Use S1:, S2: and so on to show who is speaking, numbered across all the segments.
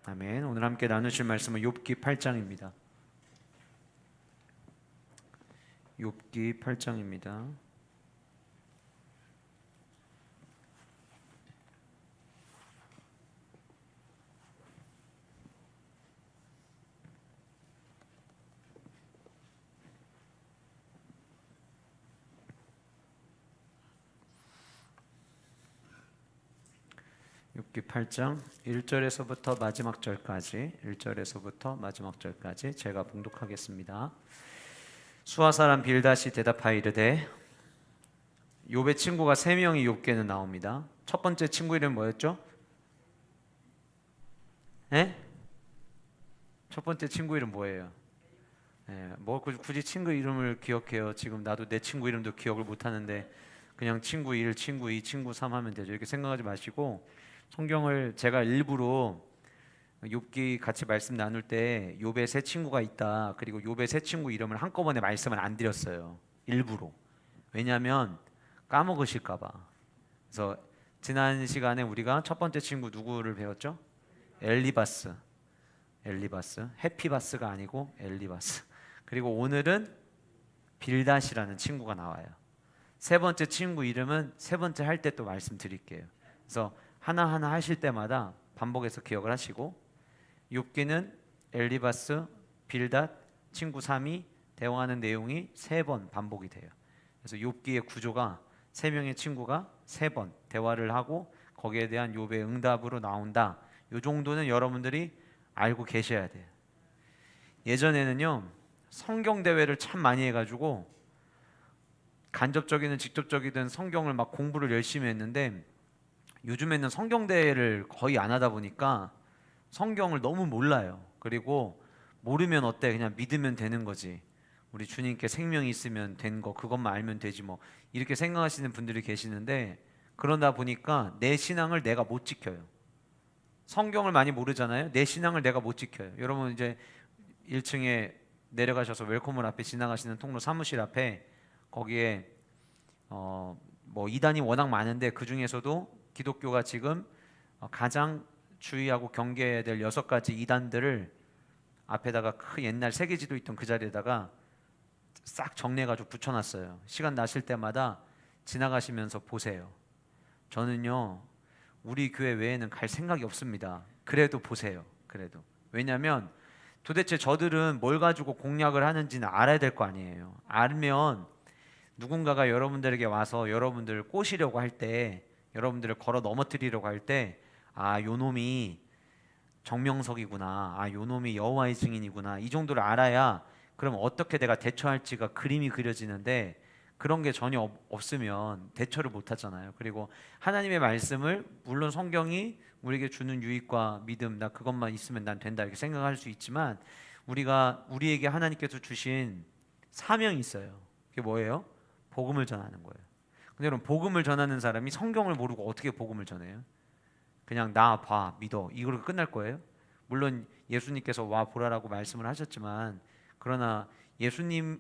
S1: 아멘. 오늘 함께 나누실 말씀은 욥기 8장입니다. 욥기 8장입니다. 욥기 8장 1절에서부터 마지막 절까지 1절에서부터 마지막 절까지 제가 봉독하겠습니다. 수아 사람 빌닷이 대답하여 이르되 욥의 친구가 세 명이 욥기에는 나옵니다. 첫 번째 친구 이름 뭐였죠? 예? 첫 번째 친구 이름 뭐예요? 뭐 굳이 친구 이름을 기억해요. 지금 나도 내 친구 이름도 기억을 못 하는데 그냥 친구 1, 친구 2, 친구 3 하면 되죠. 이렇게 생각하지 마시고 성경을 제가 일부러 욥기 같이 말씀 나눌 때 욥의 세 친구가 있다. 그리고 욥의 세 친구 이름을 한꺼번에 말씀을 안 드렸어요. 일부러. 왜냐하면 까먹으실까 봐. 그래서 지난 시간에 우리가 첫 번째 친구 누구를 배웠죠? 엘리바스. 해피바스가 아니고 엘리바스. 그리고 오늘은 빌닷이라는 친구가 나와요. 세 번째 친구 이름은 세 번째 할 때 또 말씀드릴게요. 그래서 하나하나 하실 때마다 반복해서 기억을 하시고 욥기는 엘리바스, 빌닷, 친구 3이 대화하는 내용이 3번 반복이 돼요. 그래서 욥기의 구조가 3명의 친구가 3번 대화를 하고 거기에 대한 욥의 응답으로 나온다. 이 정도는 여러분들이 알고 계셔야 돼요. 예전에는요 성경 대회를 참 많이 해가지고 간접적이든 직접적이든 성경을 막 공부를 열심히 했는데 요즘에는 성경 대회를 거의 안 하다 보니까 성경을 너무 몰라요. 그리고 모르면 어때? 그냥 믿으면 되는 거지. 우리 주님께 생명이 있으면 된 거 그것만 알면 되지 뭐 이렇게 생각하시는 분들이 계시는데 그러다 보니까 내 신앙을 내가 못 지켜요. 성경을 많이 모르잖아요. 내 신앙을 내가 못 지켜요. 여러분 이제 1층에 내려가셔서 웰컴홀 앞에 지나가시는 통로 사무실 앞에 거기에 뭐 이단이 워낙 많은데 그 중에서도 기독교가 지금 가장 주의하고 경계해야 될 6가지 이단들을 앞에다가 큰 옛날 세계지도 있던 그 자리에다가 싹 정리해가지고 붙여놨어요. 시간 나실 때마다 지나가시면서 보세요. 저는요 우리 교회 외에는 갈 생각이 없습니다. 그래도 보세요. 그래도 왜냐하면 도대체 저들은 뭘 가지고 공략을 하는지는 알아야 될 거 아니에요. 알면 누군가가 여러분들에게 와서 여러분들을 꼬시려고 할 때 여러분들을 걸어 넘어뜨리려고 할 때 아, 요 놈이 정명석이구나. 아, 요 놈이 여호와의 증인이구나. 이 정도를 알아야 그럼 어떻게 내가 대처할지가 그림이 그려지는데 그런 게 전혀 없으면 대처를 못 하잖아요. 그리고 하나님의 말씀을 물론 성경이 우리에게 주는 유익과 믿음 나 그것만 있으면 난 된다 이렇게 생각할 수 있지만 우리에게 하나님께서 주신 사명이 있어요. 그게 뭐예요? 복음을 전하는 거예요. 근데 여러분 복음을 전하는 사람이 성경을 모르고 어떻게 복음을 전해요? 그냥 나 봐 믿어 이걸로 끝날 거예요? 물론 예수님께서 와 보라라고 말씀을 하셨지만 그러나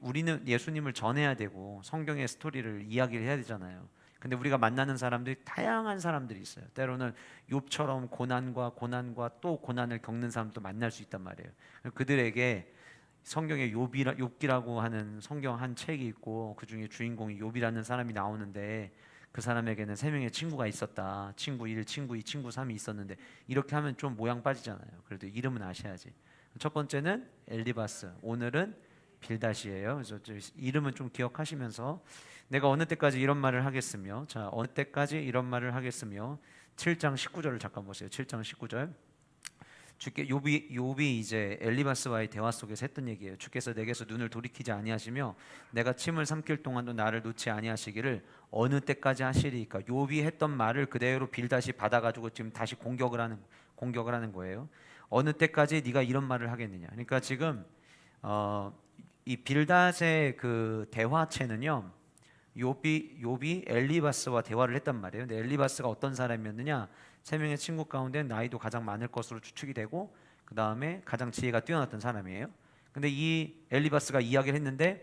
S1: 우리는 예수님을 전해야 되고 성경의 스토리를 이야기를 해야 되잖아요. 근데 우리가 만나는 사람들이 다양한 사람들이 있어요. 때로는 욥처럼 고난과 또 고난을 겪는 사람도 만날 수 있단 말이에요. 그들에게 성경에 욥기라고 하는 성경 한 책이 있고 그 중에 주인공이 욥이라는 사람이 나오는데 그 사람에게는 3명의 친구가 있었다. 친구 1, 친구 2, 친구 3이 있었는데 이렇게 하면 좀 모양 빠지잖아요. 그래도 이름은 아셔야지. 첫 번째는 엘리바스, 오늘은 빌닷이에요. 그래서 이름은 좀 기억하시면서 내가 어느 때까지 이런 말을 하겠으며 자 어느 때까지 이런 말을 하겠으며 7장 19절을 잠깐 보세요. 7장 19절 주께 욥이 이제 엘리바스와의 대화 속에서 했던 얘기예요. 주께서 내게서 눈을 돌이키지 아니하시며 내가 침을 삼킬 동안도 나를 놓지 아니하시기를 어느 때까지 하시리이까. 욥이 했던 말을 그대로 빌닷이 받아가지고 지금 다시 공격을 하는 거예요. 어느 때까지 네가 이런 말을 하겠느냐. 그러니까 지금 이 빌닷의 그 대화체는요. 욥이 엘리바스와 대화를 했단 말이에요. 근데 엘리바스가 어떤 사람이었느냐? 3명의 친구 가운데 나이도 가장 많을 것으로 추측이 되고 그 다음에 가장 지혜가 뛰어났던 사람이에요. 근데 이 엘리바스가 이야기를 했는데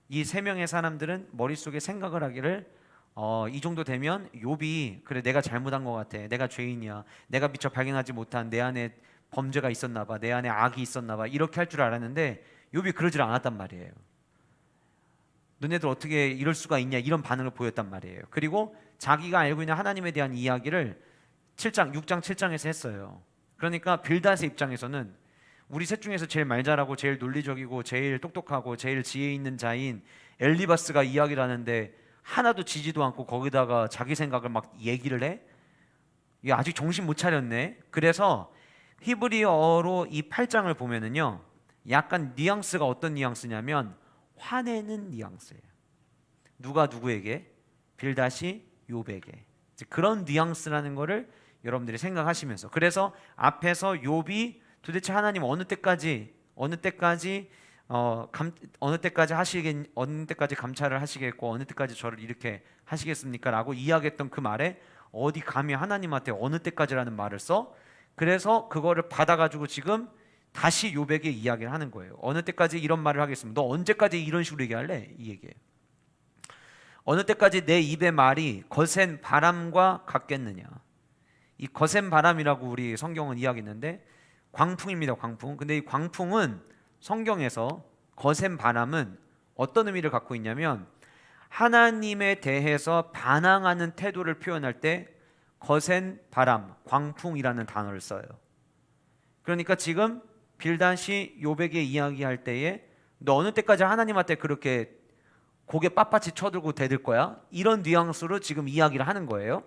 S1: 이 3명의 사람들은 머릿속에 생각을 하기를 이 정도 되면 욥이 그래 내가 잘못한 것 같아. 내가 죄인이야. 내가 미처 발견하지 못한 내 안에 범죄가 있었나 봐, 내 안에 악이 있었나 봐, 이렇게 할 줄 알았는데 욥이 그러질 않았단 말이에요. 너네들 어떻게 이럴 수가 있냐, 이런 반응을 보였단 말이에요. 그리고 자기가 알고 있는 하나님에 대한 이야기를 6장 7장에서 했어요. 그러니까 빌닷의 입장에서는 우리 셋 중에서 제일 말 잘하고 제일 논리적이고 제일 똑똑하고 제일 지혜 있는 자인 엘리바스가 이야기를 하는데 하나도 지지도 않고 거기다가 자기 생각을 막 얘기를 해? 이게 아직 정신 못 차렸네. 그래서 히브리어로 이 8장을 보면은요, 약간 뉘앙스가 어떤 뉘앙스냐면 화내는 뉘앙스예요. 누가 누구에게? 빌닷이 욥에게. 그런 뉘앙스라는 거를 여러분들이 생각하시면서, 그래서 앞에서 욥이 도대체 하나님 어느 때까지 감찰을 하시겠고 어느 때까지 저를 이렇게 하시겠습니까? 라고 이야기했던 그 말에 어디 감히 하나님한테 어느 때까지라는 말을 써? 그래서 그거를 받아가지고 지금 다시 욥에게 이야기를 하는 거예요. 어느 때까지 이런 말을 하겠습니까? 너 언제까지 이런 식으로 얘기할래? 이 얘기예요. 어느 때까지 내 입의 말이 거센 바람과 같겠느냐. 이 거센 바람이라고 우리 성경은 이야기했는데 광풍입니다. 광풍. 근데 이 광풍은 성경에서 거센 바람은 어떤 의미를 갖고 있냐면 하나님에 대해서 반항하는 태도를 표현할 때 거센 바람, 광풍이라는 단어를 써요. 그러니까 지금 빌닷이 욥에게 이야기할 때에 너 어느 때까지 하나님한테 그렇게 고개 빳빳이 쳐들고 대들 거야? 이런 뉘앙스로 지금 이야기를 하는 거예요.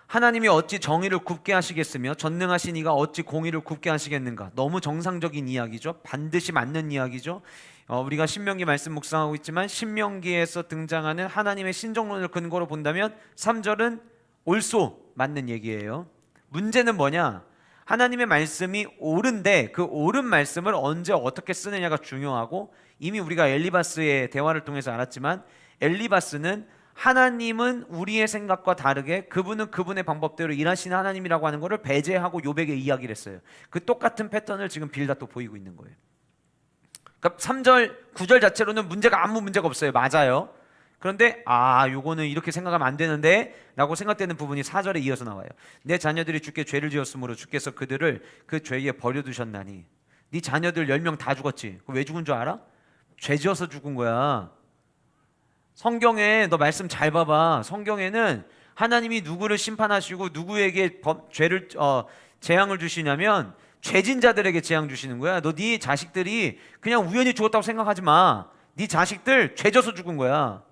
S1: 하나님이 어찌 정의를 굽게 하시겠으며 전능하신 이가 어찌 공의를 굽게 하시겠는가? 너무 정상적인 이야기죠. 반드시 맞는 이야기죠. 우리가 신명기 말씀 묵상하고 있지만 신명기에서 등장하는 하나님의 신정론을 근거로 본다면 3절은 옳소 맞는 얘기예요. 문제는 뭐냐? 하나님의 말씀이 옳은데 그 옳은 말씀을 언제 어떻게 쓰느냐가 중요하고, 이미 우리가 엘리바스의 대화를 통해서 알았지만 엘리바스는 하나님은 우리의 생각과 다르게 그분은 그분의 방법대로 일하시는 하나님이라고 하는 것을 배제하고 욥에게 이야기를 했어요. 그 똑같은 패턴을 지금 빌닷도 보이고 있는 거예요. 그러니까 3절, 9절 자체로는 아무 문제가 없어요. 맞아요. 그런데 요거는 이렇게 생각하면 안 되는데 라고 생각되는 부분이 4절에 이어서 나와요. 내 자녀들이 주께 죄를 지었으므로 주께서 그들을 그 죄에 버려두셨나니. 네 자녀들 10명 다 죽었지. 왜 죽은 줄 알아? 죄 지어서 죽은 거야. 성경에 너 말씀 잘 봐봐. 성경에는 하나님이 누구를 심판하시고 누구에게 재앙을 주시냐면 죄진 자들에게 재앙 주시는 거야. 너 네 자식들이 그냥 우연히 죽었다고 생각하지 마. 네 자식들 죄 져서 죽은 거야.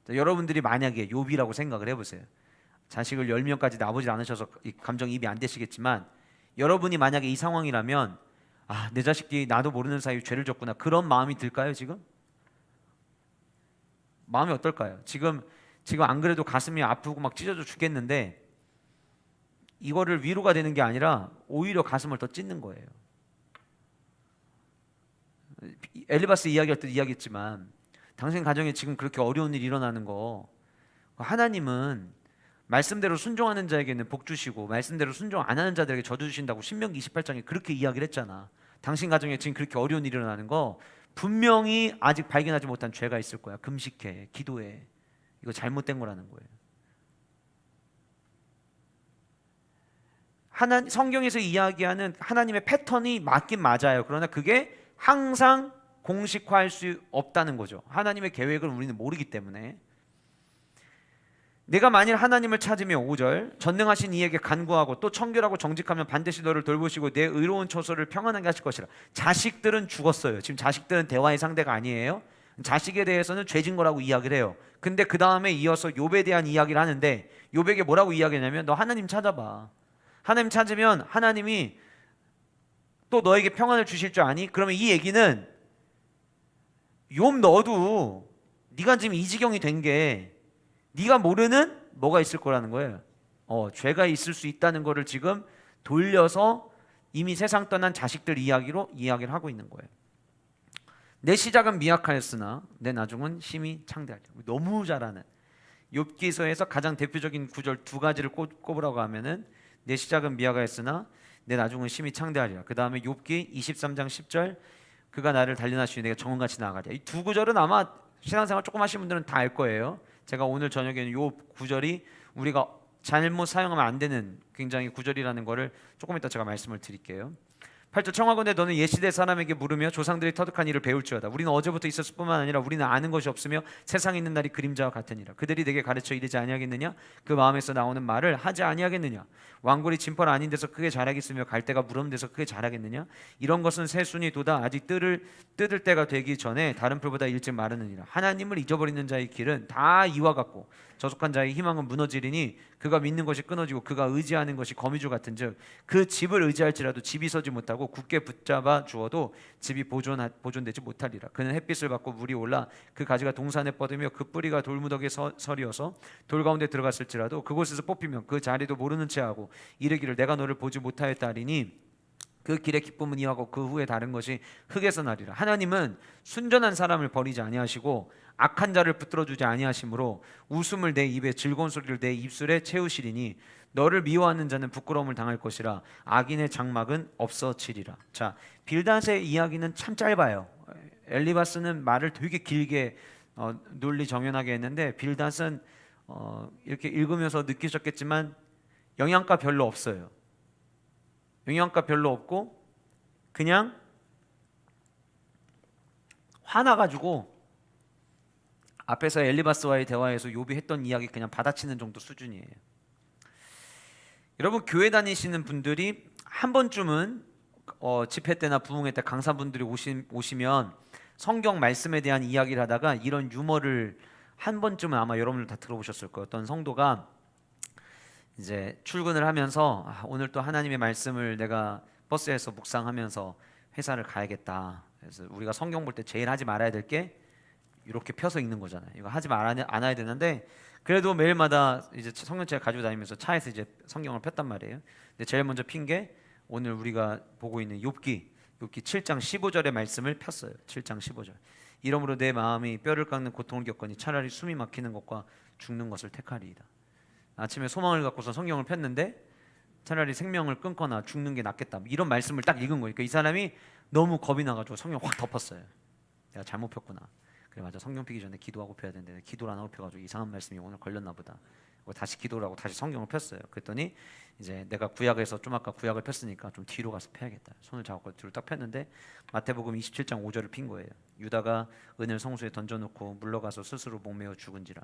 S1: 자, 여러분들이 만약에 욥이라고 생각을 해보세요. 자식을 10명까지 낳아보지 않으셔서 감정이입이 안 되시겠지만 여러분이 만약에 이 상황이라면 내 자식이 나도 모르는 사이에 죄를 졌구나, 그런 마음이 들까요? 지금 마음이 어떨까요? 지금 안 그래도 가슴이 아프고 막 찢어져 죽겠는데 이거를 위로가 되는 게 아니라 오히려 가슴을 더 찢는 거예요. 엘리바스 이야기할 때 이야기했지만 당신 가정에 지금 그렇게 어려운 일이 일어나는 거, 하나님은 말씀대로 순종하는 자에게는 복 주시고 말씀대로 순종 안 하는 자들에게 저주 주신다고 신명기 28장에 그렇게 이야기를 했잖아. 당신 가정에 지금 그렇게 어려운 일이 일어나는 거 분명히 아직 발견하지 못한 죄가 있을 거야. 금식해, 기도해. 이거 잘못된 거라는 거예요. 성경에서 이야기하는 하나님의 패턴이 맞긴 맞아요. 그러나 그게 항상 공식화할 수 없다는 거죠. 하나님의 계획을 우리는 모르기 때문에. 내가 만일 하나님을 찾으며 5절 전능하신 이에게 간구하고 또 청결하고 정직하면 반드시 너를 돌보시고 내 의로운 처소를 평안하게 하실 것이라. 자식들은 죽었어요. 지금 자식들은 대화의 상대가 아니에요. 자식에 대해서는 죄진 거라고 이야기를 해요. 근데 그 다음에 이어서 욥에 대한 이야기를 하는데 욥에게 뭐라고 이야기하냐면 너 하나님 찾아봐. 하나님 찾으면 하나님이 또 너에게 평안을 주실 줄 아니? 그러면 이 얘기는 욥 너도 네가 지금 이 지경이 된 게 네가 모르는 뭐가 있을 거라는 거예요. 죄가 있을 수 있다는 거를 지금 돌려서 이미 세상 떠난 자식들 이야기로 이야기를 하고 있는 거예요. 내 시작은 미약하였으나 내 나중은 심히 창대하리라. 너무 잘하는 욥기서에서 가장 대표적인 구절 두 가지를 꼽으라고 하면은 내 시작은 미약하였으나 내 나중은 심히 창대하리라. 그 다음에 욥기 23장 10절 그가 나를 단련하시니 내가 정원같이 나아가리라. 이 두 구절은 아마 신앙생활 조금 하신 분들은 다 알 거예요. 제가 오늘 저녁에는 요 구절이 우리가 잘못 사용하면 안 되는 굉장히 구절이라는 거를 조금 이따 제가 말씀을 드릴게요. 8절 청하건대 너는 옛시대 사람에게 물으며 조상들이 터득한 일을 배울지어다. 우리는 어제부터 있었을 뿐만 아니라 우리는 아는 것이 없으며 세상에 있는 날이 그림자와 같으니라. 그들이 내게 가르쳐 이르지 아니하겠느냐? 그 마음에서 나오는 말을 하지 아니하겠느냐? 왕골이 진펄 아닌 데서 크게 자라겠으며 갈대가 무른 데서 크게 자라겠느냐? 이런 것은 새순이 돋아 아직 뜯을 때가 되기 전에 다른 풀보다 일찍 마르느니라. 하나님을 잊어버리는 자의 길은 다 이와 같고 저속한 자의 희망은 무너지리니 그가 믿는 것이 끊어지고 그가 의지하는 것이 거미줄 같은즉 그 집을 의지할지라도 집이 서지 못하고 굳게 붙잡아 주어도 집이 보존되지 못하리라. 그는 햇빛을 받고 물이 올라 그 가지가 동산에 뻗으며 그 뿌리가 돌무더기에 서리어서 돌 가운데 들어갔을지라도 그곳에서 뽑히면 그 자리도 모르는 채하고 이르기를 내가 너를 보지 못하였다 하리니 그 길의 기쁨은 이하고 그 후에 다른 것이 흙에서 나리라. 하나님은 순전한 사람을 버리지 아니하시고 악한 자를 붙들어 주지 아니하심으로 웃음을 내 입에 즐거운 소리를 내 입술에 채우시리니 너를 미워하는 자는 부끄러움을 당할 것이라 악인의 장막은 없어지리라. 자, 빌닷의 이야기는 참 짧아요. 엘리바스는 말을 되게 길게 논리 정연하게 했는데 빌닷은 이렇게 읽으면서 느끼셨겠지만 영양가 별로 없어요. 영양가 별로 없고 그냥 화나가지고 앞에서 엘리바스와의 대화에서 욥이 했던 이야기 그냥 받아치는 정도 수준이에요. 여러분 교회 다니시는 분들이 한 번쯤은 집회 때나 부흥회 때 강사분들이 오시면 성경 말씀에 대한 이야기를 하다가 이런 유머를 한 번쯤은 아마 여러분들 다 들어보셨을 거예요. 어떤 성도가 이제 출근을 하면서 오늘 또 하나님의 말씀을 내가 버스에서 묵상하면서 회사를 가야겠다. 그래서 우리가 성경 볼 때 제일 하지 말아야 될 게 이렇게 펴서 읽는 거잖아요. 이거 하지 않아야 되는데 그래도 매일마다 이제 성경책을 가지고 다니면서 차에서 이제 성경을 폈단 말이에요. 근데 제일 먼저 핀 게 오늘 우리가 보고 있는 욥기 7장 15절의 말씀을 폈어요. 7장 15절. 이러므로 내 마음이 뼈를 깎는 고통을 겪으니 차라리 숨이 막히는 것과 죽는 것을 택하리이다. 아침에 소망을 갖고서 성경을 폈는데 차라리 생명을 끊거나 죽는 게 낫겠다. 이런 말씀을 딱 읽은 거예요. 그러니까 이 사람이 너무 겁이 나가지고 성경 확 덮었어요. 내가 잘못 폈구나. 그래 맞아. 성경 피기 전에 기도하고 펴야 되는데 기도를 안 하고 펴가지고 이상한 말씀이 오늘 걸렸나 보다. 다시 기도를 하고 다시 성경을 폈어요. 그랬더니 이제 내가 구약에서 좀 아까 구약을 폈으니까 좀 뒤로 가서 펴야겠다. 손을 잡고 뒤로 딱 폈는데 마태복음 27장 5절을 핀 거예요. 유다가 은을 성소에 던져놓고 물러가서 스스로 목매어 죽은지라.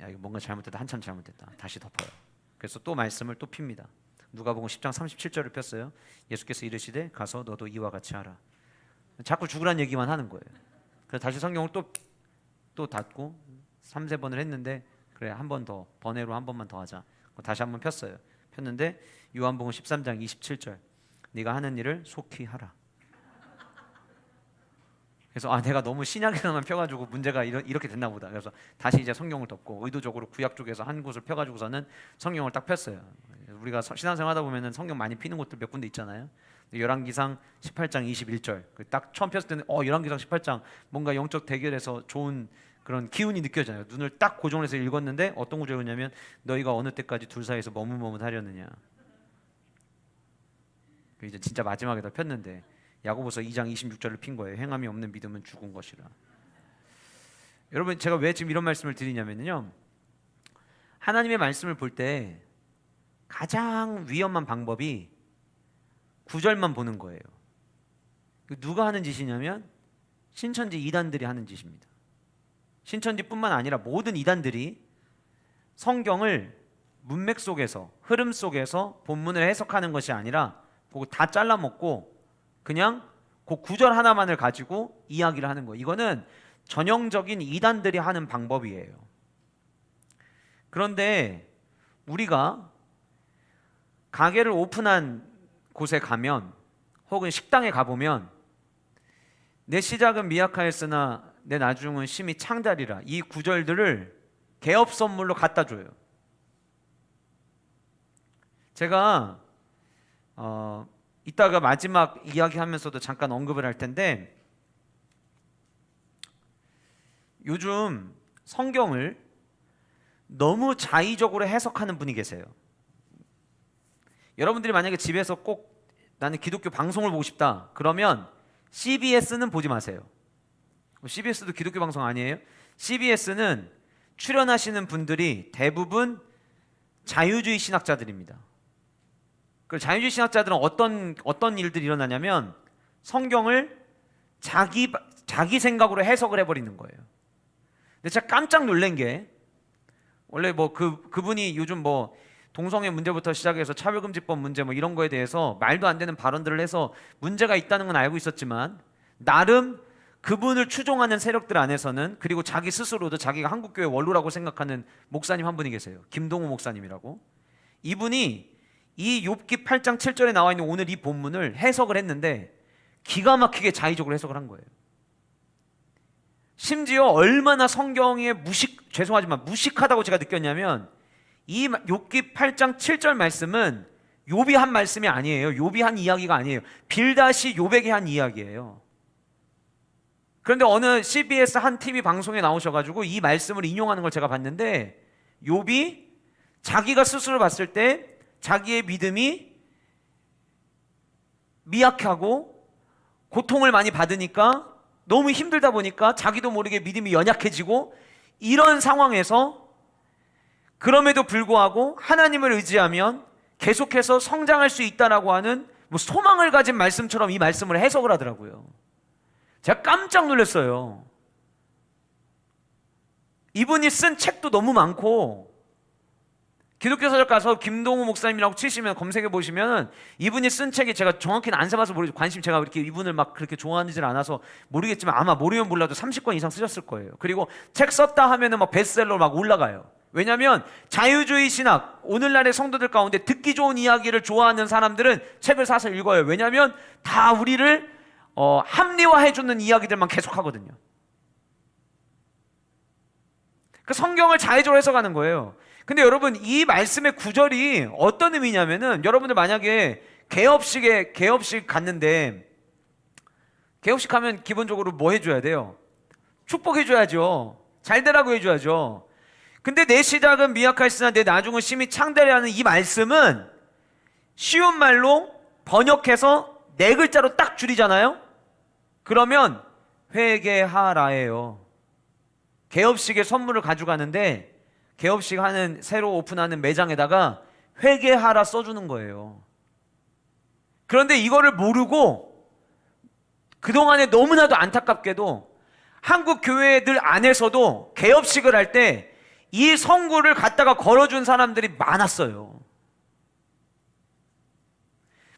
S1: 야 이거 뭔가 잘못됐다. 한참 잘못됐다. 다시 덮어요. 그래서 또 말씀을 또 핍니다. 누가복음 10장 37절을 폈어요. 예수께서 이르시되 가서 너도 이와 같이 하라. 자꾸 죽으란 얘기만 하는 거예요. 그래서 다시 성경을 또 닫고 3-4번을 했는데 그래 한 번 더 번외로 한 번만 더 하자. 다시 한 번 폈어요. 폈는데 요한복음 13장 27절 네가 하는 일을 속히 하라. 그래서 내가 너무 신약에서만 펴가지고 문제가 이렇게 됐나 보다. 그래서 다시 이제 성경을 덮고 의도적으로 구약 쪽에서 한 곳을 펴가지고서는 성경을 딱 폈어요. 우리가 신앙생활 하다 보면은 성경 많이 피는 곳들 몇 군데 있잖아요. 열왕기상 18장 21절 딱 처음 폈을 때는 열왕기상 18장 뭔가 영적 대결에서 좋은 그런 기운이 느껴져요. 눈을 딱 고정해서 읽었는데 어떤 구절이냐면 너희가 어느 때까지 둘 사이에서 머뭇머뭇하려느냐. 이제 진짜 마지막에다 폈는데 야고보서 2장 26절을 핀 거예요. 행함이 없는 믿음은 죽은 것이라. 여러분 제가 왜 지금 이런 말씀을 드리냐면요. 하나님의 말씀을 볼 때 가장 위험한 방법이 구절만 보는 거예요. 누가 하는 짓이냐면 신천지 이단들이 하는 짓입니다. 신천지뿐만 아니라 모든 이단들이 성경을 문맥 속에서 흐름 속에서 본문을 해석하는 것이 아니라 그거 다 잘라먹고 그냥 그 구절 하나만을 가지고 이야기를 하는 거예요. 이거는 전형적인 이단들이 하는 방법이에요. 그런데 우리가 가게를 오픈한 곳에 가면 혹은 식당에 가보면 내 시작은 미약하였으나 내 나중은 심히 창달이라 이 구절들을 개업 선물로 갖다 줘요. 제가 이따가 마지막 이야기하면서도 잠깐 언급을 할 텐데 요즘 성경을 너무 자의적으로 해석하는 분이 계세요. 여러분들이 만약에 집에서 꼭 나는 기독교 방송을 보고 싶다 그러면 CBS는 보지 마세요. CBS도 기독교 방송 아니에요? CBS는 출연하시는 분들이 대부분 자유주의 신학자들입니다. 그 자유주의 신학자들은 어떤 일들이 일어나냐면 성경을 자기 생각으로 해석을 해버리는 거예요. 근데 제가 깜짝 놀란 게, 원래 뭐 그분이 요즘 뭐 동성애 문제부터 시작해서 차별금지법 문제 뭐 이런 거에 대해서 말도 안 되는 발언들을 해서 문제가 있다는 건 알고 있었지만, 나름 그분을 추종하는 세력들 안에서는, 그리고 자기 스스로도 자기가 한국교회 원로라고 생각하는 목사님 한 분이 계세요. 김동우 목사님이라고. 이분이 이 욥기 8장 7절에 나와 있는 오늘 이 본문을 해석을 했는데 기가 막히게 자의적으로 해석을 한 거예요. 심지어 얼마나 성경에 무식하다고 제가 느꼈냐면, 이 욥기 8장 7절 말씀은 욥이 한 말씀이 아니에요. 욥이 한 이야기가 아니에요. 빌닷이 욥에게 한 이야기예요. 그런데 어느 CBS 한 TV 방송에 나오셔가지고 이 말씀을 인용하는 걸 제가 봤는데, 욥이 자기가 스스로 봤을 때 자기의 믿음이 미약하고 고통을 많이 받으니까, 너무 힘들다 보니까 자기도 모르게 믿음이 연약해지고, 이런 상황에서 그럼에도 불구하고 하나님을 의지하면 계속해서 성장할 수 있다라고 하는 뭐 소망을 가진 말씀처럼 이 말씀을 해석을 하더라고요. 제가 깜짝 놀랐어요. 이분이 쓴 책도 너무 많고, 기독교 서적 가서 김동우 목사님이라고 치시면 검색해 보시면 이분이 쓴 책이, 제가 정확히는 안 사봐서 모르겠고, 제가 이렇게 이분을 막 그렇게 좋아하는지는 않아서 모르겠지만 아마 모르면 몰라도 30권 이상 쓰셨을 거예요. 그리고 책 썼다 하면은 막 베스트셀러로 막 올라가요. 왜냐하면 자유주의 신학, 오늘날의 성도들 가운데 듣기 좋은 이야기를 좋아하는 사람들은 책을 사서 읽어요. 왜냐하면 다 우리를 합리화해주는 이야기들만 계속하거든요. 그 성경을 자의적으로 해석하는 거예요. 근데 여러분, 이 말씀의 구절이 어떤 의미냐면은, 여러분들 만약에 개업식 갔는데, 개업식 하면 기본적으로 뭐 해줘야 돼요? 축복해줘야죠. 잘 되라고 해줘야죠. 근데 내 시작은 미약하였으나 내 나중은 심히 창대하는 이 말씀은 쉬운 말로 번역해서 네 글자로 딱 줄이잖아요. 그러면 회개하라예요. 개업식에 선물을 가져가는데, 개업식 새로 오픈하는 매장에다가 회개하라 써주는 거예요. 그런데 이거를 모르고 그동안에 너무나도 안타깝게도 한국 교회들 안에서도 개업식을 할 때 이 성구를 갖다가 걸어준 사람들이 많았어요.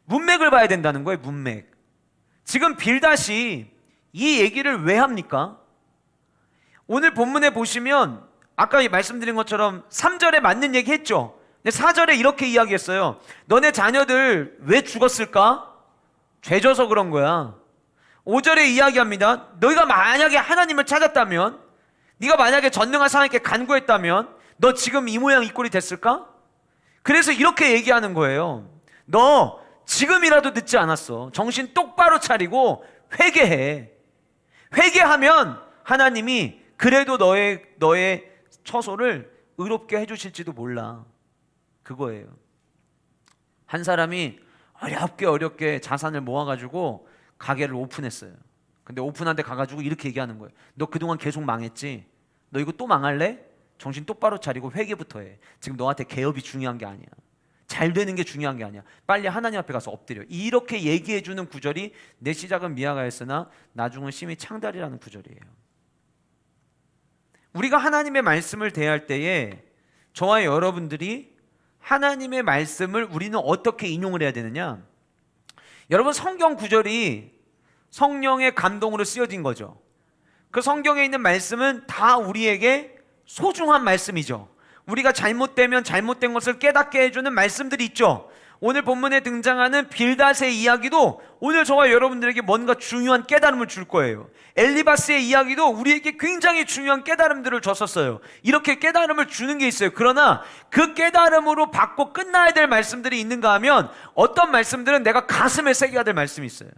S1: 문맥을 봐야 된다는 거예요. 문맥. 지금 빌닷이 이 얘기를 왜 합니까? 오늘 본문에 보시면 아까 말씀드린 것처럼 3절에 맞는 얘기 했죠. 근데 4절에 이렇게 이야기했어요. 너네 자녀들 왜 죽었을까? 죄져서 그런 거야. 5절에 이야기합니다. 너희가 만약에 하나님을 찾았다면, 네가 만약에 전능한 하나님께 간구했다면 너 지금 이 모양 이 꼴이 됐을까? 그래서 이렇게 얘기하는 거예요. 너 지금이라도 늦지 않았어. 정신 똑바로 차리고 회개해. 회개하면 하나님이 그래도 너의 처소를 의롭게 해주실지도 몰라. 그거예요. 한 사람이 어렵게 자산을 모아가지고 가게를 오픈했어요. 근데 오픈한 데 가가지고 이렇게 얘기하는 거예요. 너 그동안 계속 망했지? 너 이거 또 망할래? 정신 똑바로 차리고 회개부터 해. 지금 너한테 개업이 중요한 게 아니야. 잘 되는 게 중요한 게 아니야. 빨리 하나님 앞에 가서 엎드려. 이렇게 얘기해주는 구절이 내 시작은 미약하였으나 나중은 심히 창달이라는 구절이에요. 우리가 하나님의 말씀을 대할 때에 저와 여러분들이 하나님의 말씀을 우리는 어떻게 인용을 해야 되느냐? 여러분, 성경 구절이 성령의 감동으로 쓰여진 거죠. 그 성경에 있는 말씀은 다 우리에게 소중한 말씀이죠. 우리가 잘못되면 잘못된 것을 깨닫게 해주는 말씀들이 있죠. 오늘 본문에 등장하는 빌닷의 이야기도 오늘 저와 여러분들에게 뭔가 중요한 깨달음을 줄 거예요. 엘리바스의 이야기도 우리에게 굉장히 중요한 깨달음들을 줬었어요. 이렇게 깨달음을 주는 게 있어요. 그러나 그 깨달음으로 받고 끝나야 될 말씀들이 있는가 하면, 어떤 말씀들은 내가 가슴에 새겨야 될 말씀이 있어요.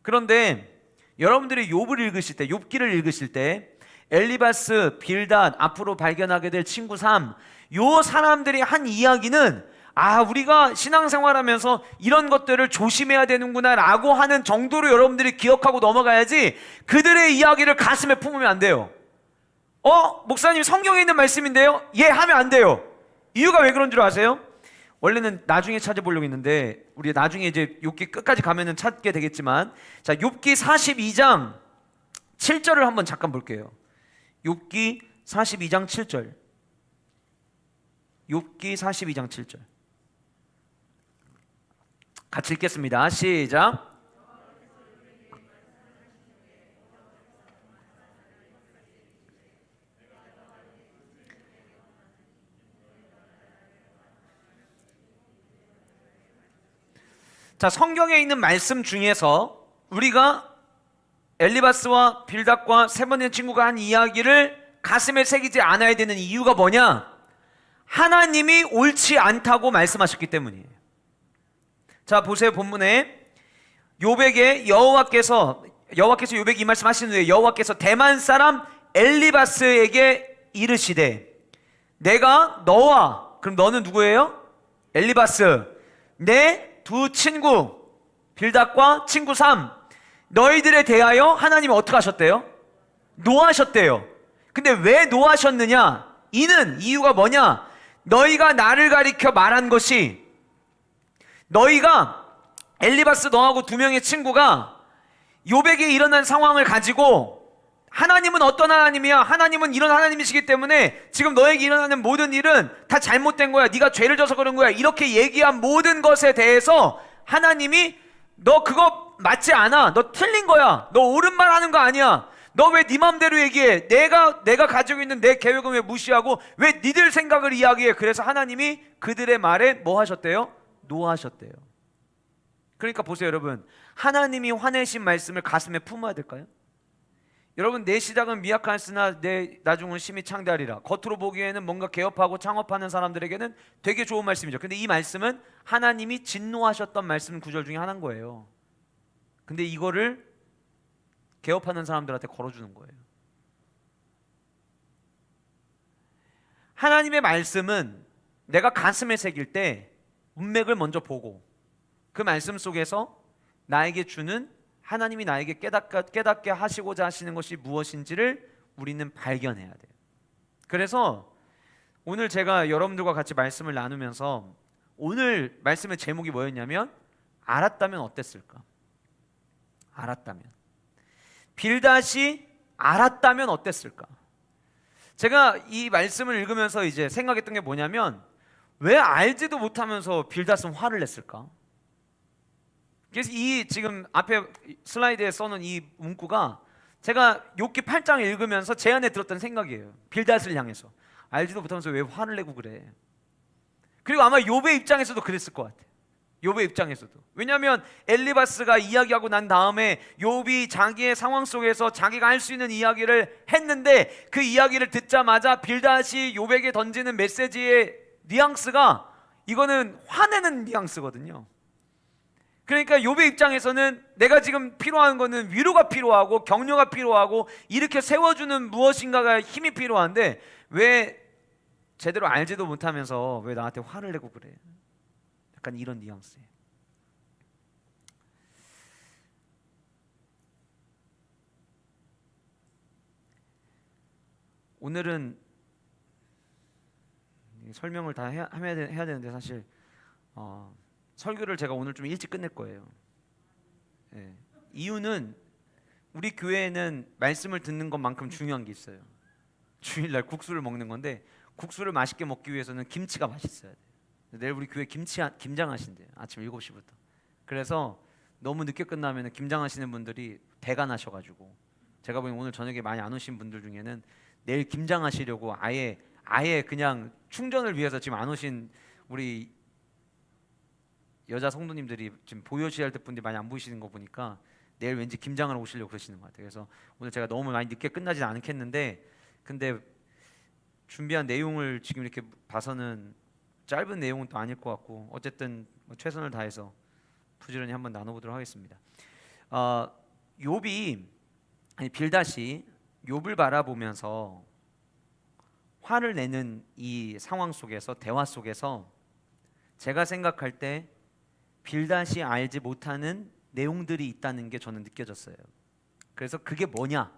S1: 그런데 여러분들이 욥을 읽으실 때, 욥기를 읽으실 때 엘리바스, 빌닷, 앞으로 발견하게 될 친구 3, 요 사람들이 한 이야기는 우리가 신앙생활하면서 이런 것들을 조심해야 되는구나 라고 하는 정도로 여러분들이 기억하고 넘어가야지, 그들의 이야기를 가슴에 품으면 안 돼요. 목사님 성경에 있는 말씀인데요? 예 하면 안 돼요. 이유가 왜 그런 줄 아세요? 원래는 나중에 찾아보려고 했는데 우리 나중에 이제 욥기 끝까지 가면은 찾게 되겠지만, 자, 욥기 42장 7절을 한번 잠깐 볼게요. 욥기 42장 7절. 욥기 42장 7절. 같이 읽겠습니다. 시작. 자, 성경에 있는 말씀 중에서 우리가 엘리바스와 빌닷과 세 번째 친구가 한 이야기를 가슴에 새기지 않아야 되는 이유가 뭐냐? 하나님이 옳지 않다고 말씀하셨기 때문이에요. 자, 보세요. 본문에 욥에게 여호와께서 욥에게 이 말씀하시는 후에 여호와께서 대만 사람 엘리바스에게 이르시되, 내가 너와, 그럼 너는 누구예요? 엘리바스, 내 두 친구 빌닷과 친구 3, 너희들에 대하여 하나님이 어떻게 하셨대요? 노하셨대요. 근데 왜 노하셨느냐? 이유가 뭐냐? 너희가 나를 가리켜 말한 것이, 너희가 엘리바스 너하고 두 명의 친구가 욥에게 일어난 상황을 가지고, 하나님은 어떤 하나님이야? 하나님은 이런 하나님이시기 때문에 지금 너에게 일어나는 모든 일은 다 잘못된 거야, 네가 죄를 져서 그런 거야, 이렇게 얘기한 모든 것에 대해서 하나님이 너 그거 맞지 않아, 너 틀린 거야, 너 옳은 말 하는 거 아니야, 너 왜 네 맘대로 얘기해, 내가 가지고 있는 내 계획은 왜 무시하고 왜 니들 생각을 이야기해. 그래서 하나님이 그들의 말에 뭐 하셨대요? 노하셨대요. 그러니까 보세요 여러분, 하나님이 화내신 말씀을 가슴에 품어야 될까요? 여러분, 내 시작은 미약하였으나 내 나중은 심히 창대하리라. 겉으로 보기에는 뭔가 개업하고 창업하는 사람들에게는 되게 좋은 말씀이죠. 근데 이 말씀은 하나님이 진노하셨던 말씀 구절 중에 하나인 거예요. 근데 이거를 개업하는 사람들한테 걸어주는 거예요. 하나님의 말씀은 내가 가슴에 새길 때 문맥을 먼저 보고 그 말씀 속에서 나에게 주는, 하나님이 나에게 깨닫게 하시고자 하시는 것이 무엇인지를 우리는 발견해야 돼요. 그래서 오늘 제가 여러분들과 같이 말씀을 나누면서 오늘 말씀의 제목이 뭐였냐면, 알았다면 어땠을까? 알았다면. 빌닷이 알았다면 어땠을까? 제가 이 말씀을 읽으면서 이제 생각했던 게 뭐냐면, 왜 알지도 못하면서 빌닷은 화를 냈을까? 그래서 이 지금 앞에 슬라이드에 써놓은 이 문구가 제가 욥기 8장을 읽으면서 제 안에 들었던 생각이에요. 빌닷을 향해서 알지도 못하면서 왜 화를 내고 그래. 그리고 아마 욥의 입장에서도 그랬을 것 같아요. 욥의 입장에서도. 왜냐하면 엘리바스가 이야기하고 난 다음에 욥이 자기의 상황 속에서 자기가 할 수 있는 이야기를 했는데, 그 이야기를 듣자마자 빌닷이 욥에게 던지는 메시지의 뉘앙스가, 이거는 화내는 뉘앙스거든요. 그러니까 욥의 입장에서는 내가 지금 필요한 거는 위로가 필요하고 격려가 필요하고 이렇게 세워주는 무엇인가가 힘이 필요한데, 왜 제대로 알지도 못하면서 왜 나한테 화를 내고 그래. 약간 이런 뉘앙스예요. 오늘은 설명을 다 해야 되는데 사실 설교를 제가 오늘 좀 일찍 끝낼 거예요. 예. 이유는 우리 교회에는 말씀을 듣는 것만큼 중요한 게 있어요. 주일날 국수를 먹는 건데, 국수를 맛있게 먹기 위해서는 김치가 맛있어야 돼요. 내일 우리 교회 김장하신대요. 아침 7시부터. 그래서 너무 늦게 끝나면 김장하시는 분들이 배가 나셔가지고, 제가 보기엔 오늘 저녁에 많이 안 오신 분들 중에는 내일 김장하시려고 아예 그냥 충전을 위해서 지금 안 오신 우리 여자 성도님들이 지금 보여주셔야 될 분들이 많이 안 보이시는 거 보니까 내일 왠지 김장을 오시려고 그러시는 것 같아요. 그래서 오늘 제가 너무 많이 늦게 끝나진 않겠는데, 근데 준비한 내용을 지금 이렇게 봐서는 짧은 내용은 또 아닐 것 같고, 어쨌든 최선을 다해서 부지런히 한번 나눠보도록 하겠습니다. 빌닷이 욥을 바라보면서 화를 내는 이 상황 속에서, 대화 속에서 제가 생각할 때 빌닷이 알지 못하는 내용들이 있다는 게 저는 느껴졌어요. 그래서 그게 뭐냐?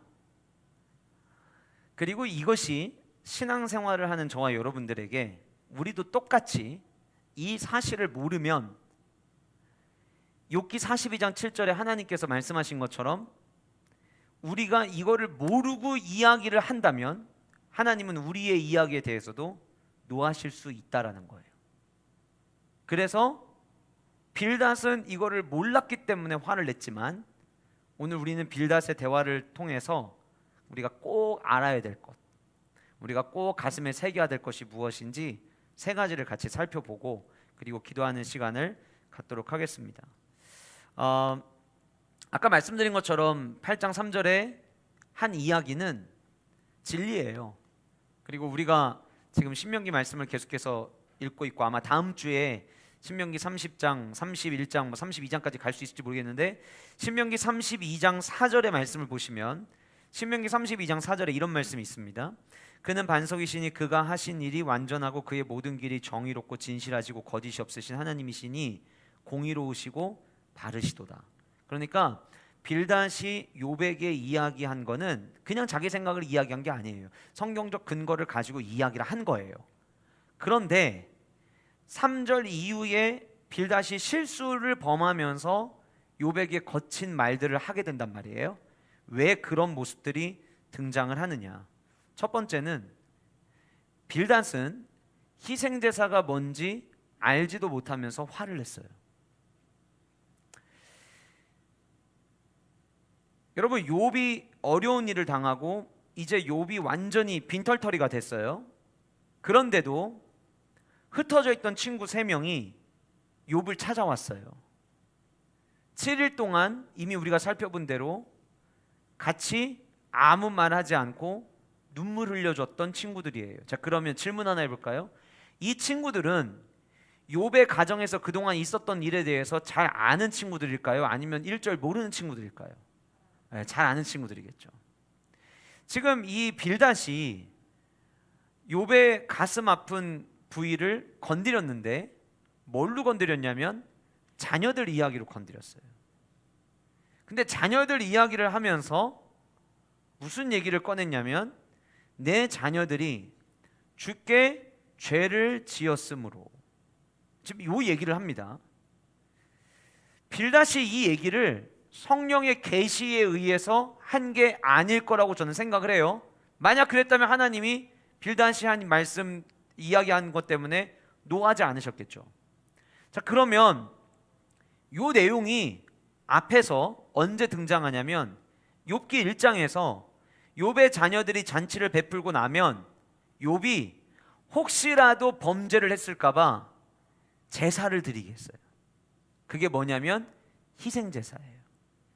S1: 그리고 이것이 신앙생활을 하는 저와 여러분들에게 우리도 똑같이 이 사실을 모르면 욥기 42장 7절에 하나님께서 말씀하신 것처럼 우리가 이거를 모르고 이야기를 한다면 하나님은 우리의 이야기에 대해서도 노하실 수 있다라는 거예요. 그래서 빌닷은 이거를 몰랐기 때문에 화를 냈지만 오늘 우리는 빌닷의 대화를 통해서 우리가 꼭 알아야 될 것, 우리가 꼭 가슴에 새겨야 될 것이 무엇인지 세 가지를 같이 살펴보고 그리고 기도하는 시간을 갖도록 하겠습니다. 아까 말씀드린 것처럼 8장 3절에 한 이야기는 진리예요. 그리고 우리가 지금 신명기 말씀을 계속해서 읽고 있고 아마 다음 주에 신명기 30장, 31장, 32장까지 갈 수 있을지 모르겠는데 신명기 32장 4절의 말씀을 보시면 신명기 32장 4절에 이런 말씀이 있습니다. 그는 반석이시니 그가 하신 일이 완전하고 그의 모든 길이 정의롭고 진실하시고 거짓이 없으신 하나님이시니 공의로우시고 바르시도다. 그러니까 빌닷이 욥에게 이야기한 거는 그냥 자기 생각을 이야기한 게 아니에요. 성경적 근거를 가지고 이야기를 한 거예요. 그런데 3절 이후에 빌닷이 실수를 범하면서 욥에게 거친 말들을 하게 된단 말이에요. 왜 그런 모습들이 등장을 하느냐? 첫 번째는 빌닷은 희생제사가 뭔지 알지도 못하면서 화를 냈어요. 여러분, 욥이 어려운 일을 당하고 이제 욥이 완전히 빈털터리가 됐어요. 그런데도 흩어져 있던 친구 3명이 욥을 찾아왔어요. 7일 동안 이미 우리가 살펴본 대로 같이 아무 말 하지 않고 눈물 흘려줬던 친구들이에요. 자, 그러면 질문 하나 해볼까요? 이 친구들은 욥의 가정에서 그동안 있었던 일에 대해서 잘 아는 친구들일까요? 아니면 일절 모르는 친구들일까요? 네, 잘 아는 친구들이겠죠. 지금 이 빌닷이 욥의 가슴 아픈 부위를 건드렸는데 뭘로 건드렸냐면 자녀들 이야기로 건드렸어요. 근데 자녀들 이야기를 하면서 무슨 얘기를 꺼냈냐면 내 자녀들이 주께 죄를 지었으므로, 지금 이 얘기를 합니다. 빌닷이 이 얘기를 성령의 계시에 의해서 한 게 아닐 거라고 저는 생각을 해요. 만약 그랬다면 하나님이 빌닷이 한 말씀 이야기한 것 때문에 노하지 않으셨겠죠. 자, 그러면 이 내용이 앞에서 언제 등장하냐면 욥기 1장에서 욥의 자녀들이 잔치를 베풀고 나면 욥이 혹시라도 범죄를 했을까봐 제사를 드리게 했어요. 그게 뭐냐면 희생제사예요.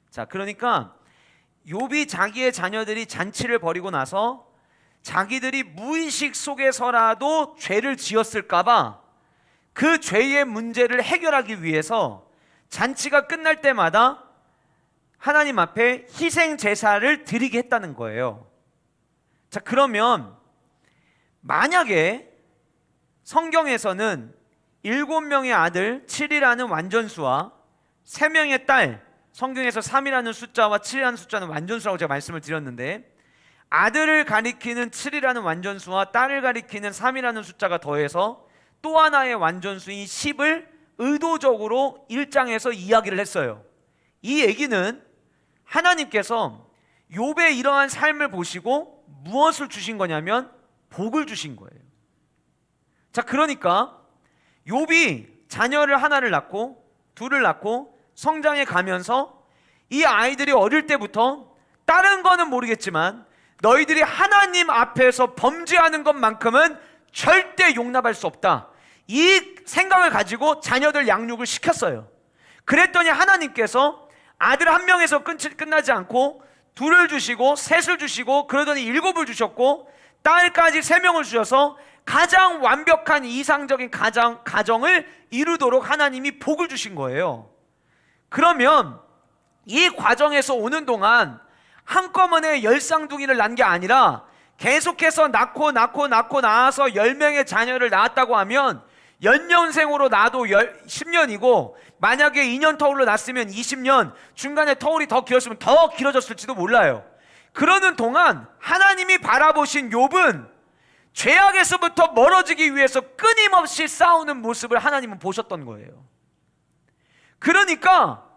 S1: 자, 그러니까 욥이 자기의 자녀들이 잔치를 벌이고 나서 자기들이 무의식 속에서라도 죄를 지었을까봐 그 죄의 문제를 해결하기 위해서 잔치가 끝날 때마다 하나님 앞에 희생 제사를 드리게 했다는 거예요. 자, 그러면 만약에 성경에서는 7명의 아들 7이라는 완전수와 3명의 딸, 성경에서 3이라는 숫자와 7이라는 숫자는 완전수라고 제가 말씀을 드렸는데 아들을 가리키는 7이라는 완전수와 딸을 가리키는 3이라는 숫자가 더해서 또 하나의 완전수인 10을 의도적으로 1장에서 이야기를 했어요. 이 얘기는 하나님께서 욥의 이러한 삶을 보시고 무엇을 주신 거냐면 복을 주신 거예요. 자, 그러니까 욥이 자녀를 하나를 낳고 둘을 낳고 성장해 가면서 이 아이들이 어릴 때부터 다른 거는 모르겠지만 너희들이 하나님 앞에서 범죄하는 것만큼은 절대 용납할 수 없다, 이 생각을 가지고 자녀들 양육을 시켰어요. 그랬더니 하나님께서 아들 한 명에서 끝나지 않고 둘을 주시고 셋을 주시고 그러더니 7을 주셨고 딸까지 3명을 주셔서 가장 완벽한 이상적인 가정을 이루도록 하나님이 복을 주신 거예요. 그러면 이 과정에서 오는 동안 한꺼번에 열쌍둥이를 낳은 게 아니라 계속해서 낳고 낳아서 10명의 자녀를 낳았다고 하면 연년생으로 낳아도 10년이고 만약에 2년 터울로 낳았으면 20년, 중간에 터울이 더 길었으면 더 길어졌을지도 몰라요. 그러는 동안 하나님이 바라보신 욥은 죄악에서부터 멀어지기 위해서 끊임없이 싸우는 모습을 하나님은 보셨던 거예요. 그러니까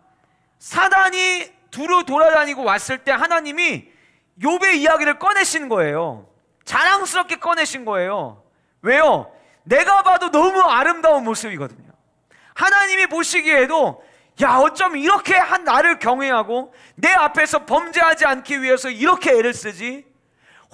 S1: 사단이 두루 돌아다니고 왔을 때 하나님이 욥의 이야기를 꺼내신 거예요. 자랑스럽게 꺼내신 거예요. 왜요? 내가 봐도 너무 아름다운 모습이거든요. 하나님이 보시기에도 야, 어쩜 이렇게 한 나를 경외하고 내 앞에서 범죄하지 않기 위해서 이렇게 애를 쓰지?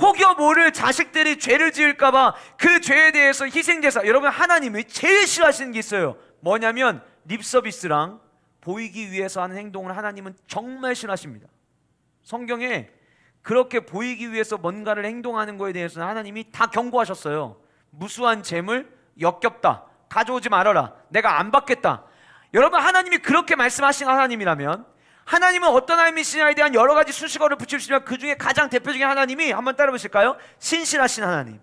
S1: 혹여 모를 자식들이 죄를 지을까봐 그 죄에 대해서 희생제사. 여러분, 하나님이 제일 싫어하시는 게 있어요. 뭐냐면 립서비스랑 보이기 위해서 하는 행동을 하나님은 정말 싫어하십니다. 성경에 그렇게 보이기 위해서 뭔가를 행동하는 거에 대해서는 하나님이 다 경고하셨어요. 무수한 재물 역겹다, 가져오지 말아라, 내가 안 받겠다. 여러분, 하나님이 그렇게 말씀하신 하나님이라면, 하나님은 어떤 하나님이시냐에 대한 여러 가지 수식어를 붙이시지만 그 중에 가장 대표적인 하나님이, 한번 따라 보실까요? 신실하신 하나님.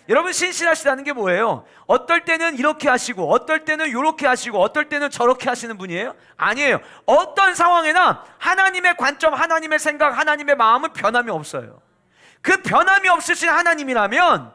S1: 여러분, 신실하시다는 게 뭐예요? 어떨 때는 이렇게 하시고 어떨 때는 이렇게 하시고 어떨 때는 저렇게 하시는 분이에요? 아니에요. 어떤 상황에나 하나님의 관점, 하나님의 생각, 하나님의 마음은 변함이 없어요. 그 변함이 없으신 하나님이라면,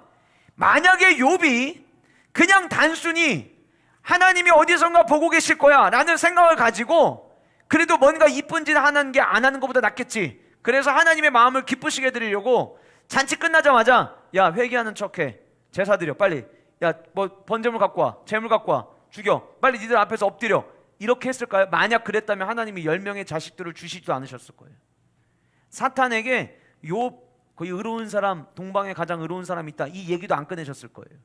S1: 만약에 욥이 그냥 단순히 하나님이 어디선가 보고 계실 거야 라는 생각을 가지고 그래도 뭔가 이쁜 짓 하는 게 안 하는 것보다 낫겠지, 그래서 하나님의 마음을 기쁘시게 해드리려고 잔치 끝나자마자 야, 회개하는 척해, 제사 드려, 빨리, 야, 뭐 번제물 갖고 와, 재물 갖고 와, 죽여, 빨리 니들 앞에서 엎드려, 이렇게 했을까요? 만약 그랬다면 하나님이 10명의 자식들을 주시지도 않으셨을 거예요. 사탄에게 욥 거의 의로운 사람, 동방에 가장 의로운 사람이 있다, 이 얘기도 안 꺼내셨을 거예요.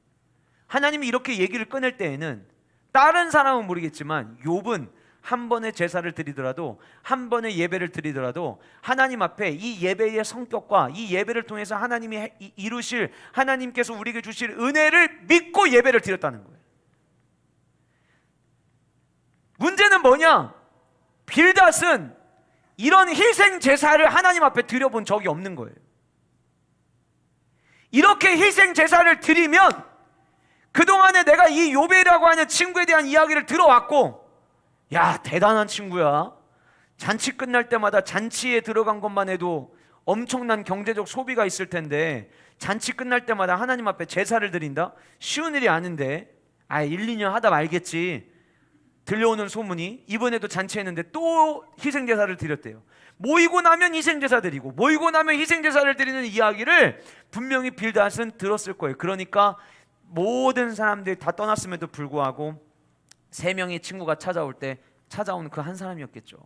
S1: 하나님이 이렇게 얘기를 꺼낼 때에는 다른 사람은 모르겠지만 욥은 한 번의 제사를 드리더라도, 한 번의 예배를 드리더라도 하나님 앞에 이 예배의 성격과 이 예배를 통해서 하나님이 이루실, 하나님께서 우리에게 주실 은혜를 믿고 예배를 드렸다는 거예요. 문제는 뭐냐? 빌닷은 이런 희생 제사를 하나님 앞에 드려본 적이 없는 거예요. 이렇게 희생 제사를 드리면 그동안에 내가 이 욥이라고 하는 친구에 대한 이야기를 들어왔고, 야, 대단한 친구야, 잔치 끝날 때마다 잔치에 들어간 것만 해도 엄청난 경제적 소비가 있을 텐데 잔치 끝날 때마다 하나님 앞에 제사를 드린다? 쉬운 일이 아닌데, 1, 2년 하다 말겠지. 들려오는 소문이 이번에도 잔치했는데 또 희생제사를 드렸대요. 모이고 나면 희생제사 드리고 모이고 나면 희생제사를 드리는 이야기를 분명히 빌닷은 들었을 거예요. 그러니까 모든 사람들이 다 떠났음에도 불구하고 3명의 친구가 찾아올 때 찾아온 그 한 사람이었겠죠.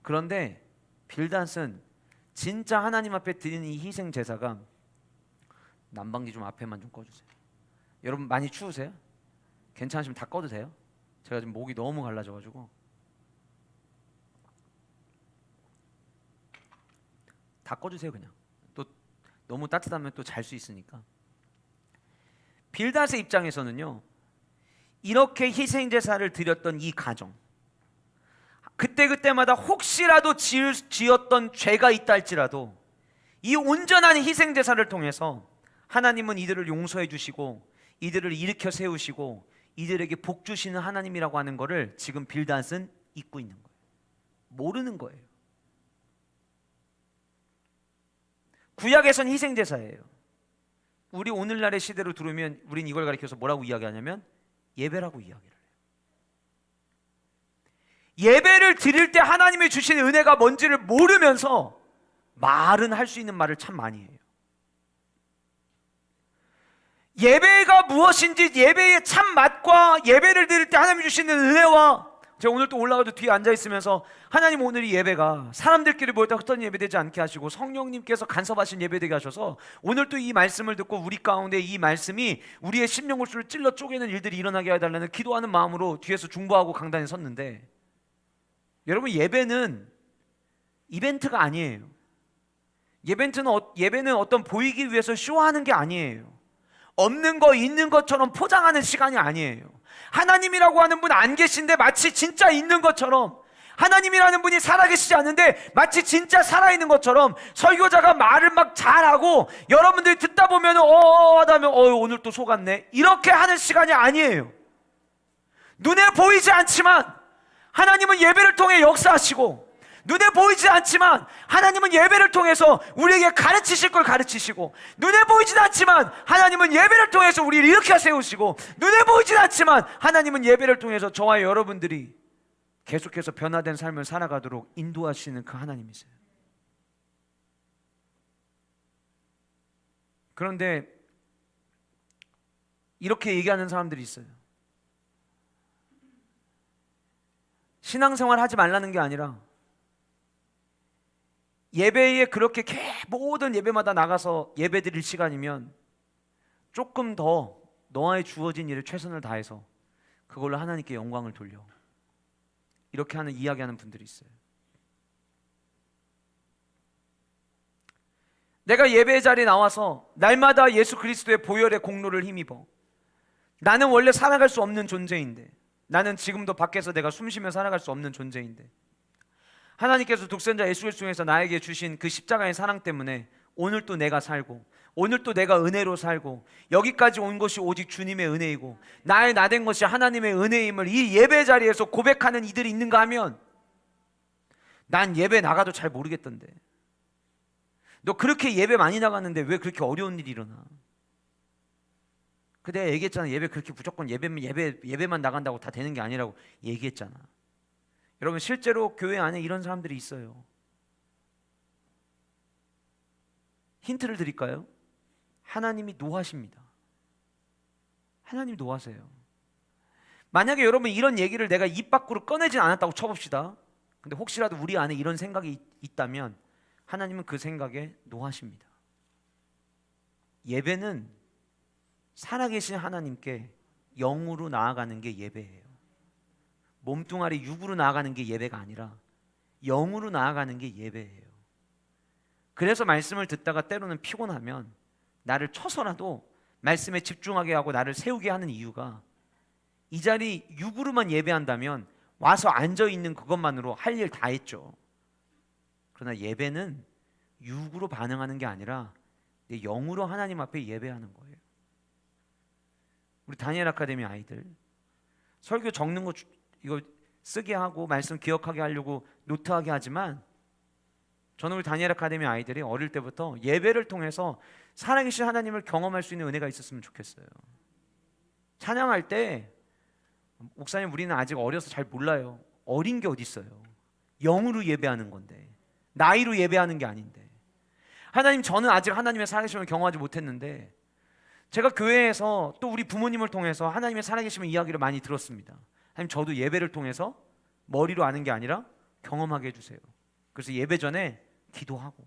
S1: 그런데 빌닷은 진짜 하나님 앞에 드리는 이 희생 제사가, 난방기 좀 앞에만 좀 꺼주세요. 여러분 많이 추우세요? 괜찮으시면 다 꺼도 돼요? 제가 지금 목이 너무 갈라져가지고. 다 꺼주세요. 그냥 또 너무 따뜻하면 또 잘 수 있으니까. 빌닷의 입장에서는요, 이렇게 희생제사를 드렸던 이 가정, 그때그때마다 혹시라도 지었던 죄가 있다 할지라도 이 온전한 희생제사를 통해서 하나님은 이들을 용서해 주시고 이들을 일으켜 세우시고 이들에게 복 주시는 하나님이라고 하는 것을 지금 빌닷은 잊고 있는 거예요. 모르는 거예요. 구약에선 희생제사예요. 우리 오늘날의 시대로 들으면 우린 이걸 가리켜서 뭐라고 이야기하냐면 예배라고 이야기를 해요. 예배를 드릴 때 하나님이 주신 은혜가 뭔지를 모르면서 말은 할 수 있는 말을 참 많이 해요. 예배가 무엇인지, 예배의 참 맛과 예배를 드릴 때 하나님이 주시는 은혜와, 제가 오늘 또 올라가도 뒤에 앉아있으면서 하나님 오늘 이 예배가 사람들끼리 모였다 흩어진 예배되지 않게 하시고 성령님께서 간섭하신 예배되게 하셔서 오늘 또 이 말씀을 듣고 우리 가운데 이 말씀이 우리의 심령골수를 찔러 쪼개는 일들이 일어나게 해달라는 기도하는 마음으로 뒤에서 중보하고 강단에 섰는데, 여러분, 예배는 이벤트가 아니에요. 예배는 어떤 보이기 위해서 쇼하는 게 아니에요. 없는 거 있는 것처럼 포장하는 시간이 아니에요. 하나님이라고 하는 분 안 계신데 마치 진짜 있는 것처럼, 하나님이라는 분이 살아계시지 않는데 마치 진짜 살아있는 것처럼 설교자가 말을 막 잘하고 여러분들이 듣다 보면 하다면 오늘 또 속았네, 이렇게 하는 시간이 아니에요. 눈에 보이지 않지만 하나님은 예배를 통해 역사하시고 눈에 보이지 않지만 하나님은 예배를 통해서 우리에게 가르치실 걸 가르치시고, 눈에 보이진 않지만 하나님은 예배를 통해서 우리를 일으켜 세우시고, 눈에 보이진 않지만 하나님은 예배를 통해서 저와 여러분들이 계속해서 변화된 삶을 살아가도록 인도하시는 그 하나님이세요. 그런데 이렇게 얘기하는 사람들이 있어요. 신앙생활 하지 말라는 게 아니라 예배에 그렇게 모든 예배마다 나가서 예배 드릴 시간이면 조금 더 너와의 주어진 일에 최선을 다해서 그걸로 하나님께 영광을 돌려, 이렇게 이야기하는 분들이 있어요. 내가 예배 자리에 나와서 날마다 예수 그리스도의 보혈의 공로를 힘입어, 나는 원래 살아갈 수 없는 존재인데, 나는 지금도 밖에서 내가 숨쉬며 살아갈 수 없는 존재인데, 하나님께서 독생자 예수 그리스도 통해서 나에게 주신 그 십자가의 사랑 때문에 오늘 또 내가 살고, 오늘 또 내가 은혜로 살고, 여기까지 온 것이 오직 주님의 은혜이고 나의 나된 것이 하나님의 은혜임을 이 예배 자리에서 고백하는 이들이 있는가 하면, 난 예배 나가도 잘 모르겠던데, 너 그렇게 예배 많이 나갔는데 왜 그렇게 어려운 일이 일어나? 그 내가 얘기했잖아. 예배 그렇게 무조건 예배만 나간다고 다 되는 게 아니라고 얘기했잖아. 여러분, 실제로 교회 안에 이런 사람들이 있어요. 힌트를 드릴까요? 하나님이 노하십니다. 하나님 노하세요. 만약에 여러분 이런 얘기를 내가 입 밖으로 꺼내진 않았다고 쳐봅시다. 근데 혹시라도 우리 안에 이런 생각이 있다면 하나님은 그 생각에 노하십니다. 예배는 살아계신 하나님께 영으로 나아가는 게 예배예요. 몸뚱아리 육으로 나아가는 게 예배가 아니라 영으로 나아가는 게 예배예요. 그래서 말씀을 듣다가 때로는 피곤하면 나를 쳐서라도 말씀에 집중하게 하고 나를 세우게 하는 이유가, 이 자리 육으로만 예배한다면 와서 앉아있는 그것만으로 할 일 다 했죠. 그러나 예배는 육으로 반응하는 게 아니라 내 영으로 하나님 앞에 예배하는 거예요. 우리 다니엘 아카데미 아이들 설교 적는 거 이거 쓰게 하고 말씀 기억하게 하려고 노트하게 하지만, 저는 우리 다니엘 아카데미 아이들이 어릴 때부터 예배를 통해서 살아계신 하나님을 경험할 수 있는 은혜가 있었으면 좋겠어요. 찬양할 때, 목사님 우리는 아직 어려서 잘 몰라요. 어린 게 어디 있어요. 영으로 예배하는 건데, 나이로 예배하는 게 아닌데. 하나님, 저는 아직 하나님의 살아계심을 경험하지 못했는데, 제가 교회에서 또 우리 부모님을 통해서 하나님의 살아계심의 이야기를 많이 들었습니다. 하나님, 저도 예배를 통해서 머리로 아는 게 아니라 경험하게 해주세요. 그래서 예배 전에 기도하고,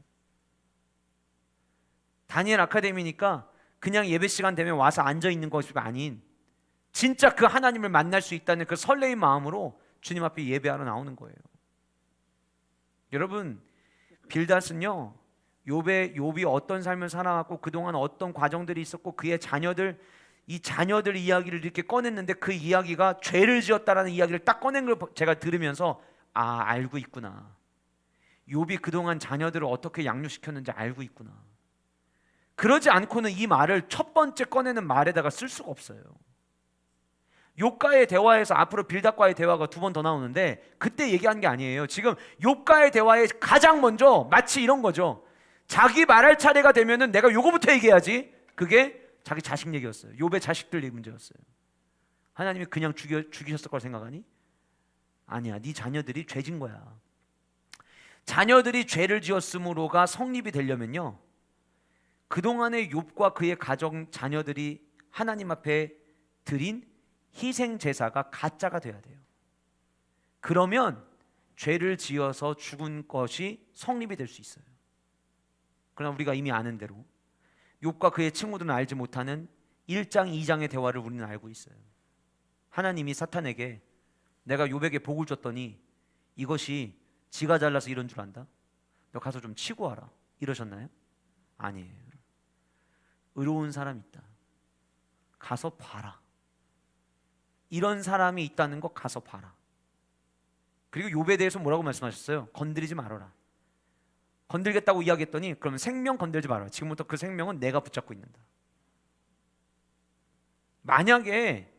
S1: 다니엘 아카데미니까 그냥 예배 시간 되면 와서 앉아있는 것이 아닌 진짜 그 하나님을 만날 수 있다는 그 설레임 마음으로 주님 앞에 예배하러 나오는 거예요. 여러분, 빌닷은요, 욥이 어떤 삶을 살아왔고 그동안 어떤 과정들이 있었고 그의 자녀들, 이 자녀들 이야기를 이렇게 꺼냈는데 그 이야기가 죄를 지었다라는 이야기를 딱 꺼낸 걸 제가 들으면서 알고 있구나. 욥이 그동안 자녀들을 어떻게 양육시켰는지 알고 있구나. 그러지 않고는 이 말을 첫 번째 꺼내는 말에다가 쓸 수가 없어요. 욥과의 대화에서 앞으로 빌닷과의 대화가 두 번 더 나오는데 그때 얘기한 게 아니에요. 지금 욥과의 대화에 가장 먼저 마치 이런 거죠. 자기 말할 차례가 되면은 내가 요거부터 얘기해야지. 그게 자기 자식 얘기였어요. 욥의 자식들 얘기 문제였어요. 하나님이 그냥 죽이셨을 걸 생각하니? 아니야. 네 자녀들이 죄진 거야. 자녀들이 죄를 지었으므로가 성립이 되려면요, 그동안의 욥과 그의 가정 자녀들이 하나님 앞에 드린 희생 제사가 가짜가 돼야 돼요. 그러면 죄를 지어서 죽은 것이 성립이 될 수 있어요. 그러나 우리가 이미 아는 대로 욥과 그의 친구들은 알지 못하는 1장 2장의 대화를 우리는 알고 있어요. 하나님이 사탄에게 내가 욥에게 복을 줬더니 이것이 지가 잘나서 이런 줄 안다? 너 가서 좀 치고 와라 이러셨나요? 아니에요. 의로운 사람이 있다. 가서 봐라. 이런 사람이 있다는 거 가서 봐라. 그리고 욥에 대해서 뭐라고 말씀하셨어요? 건드리지 말아라. 건들겠다고 이야기했더니 그러면 생명 건들지 말아라. 지금부터 그 생명은 내가 붙잡고 있는다. 만약에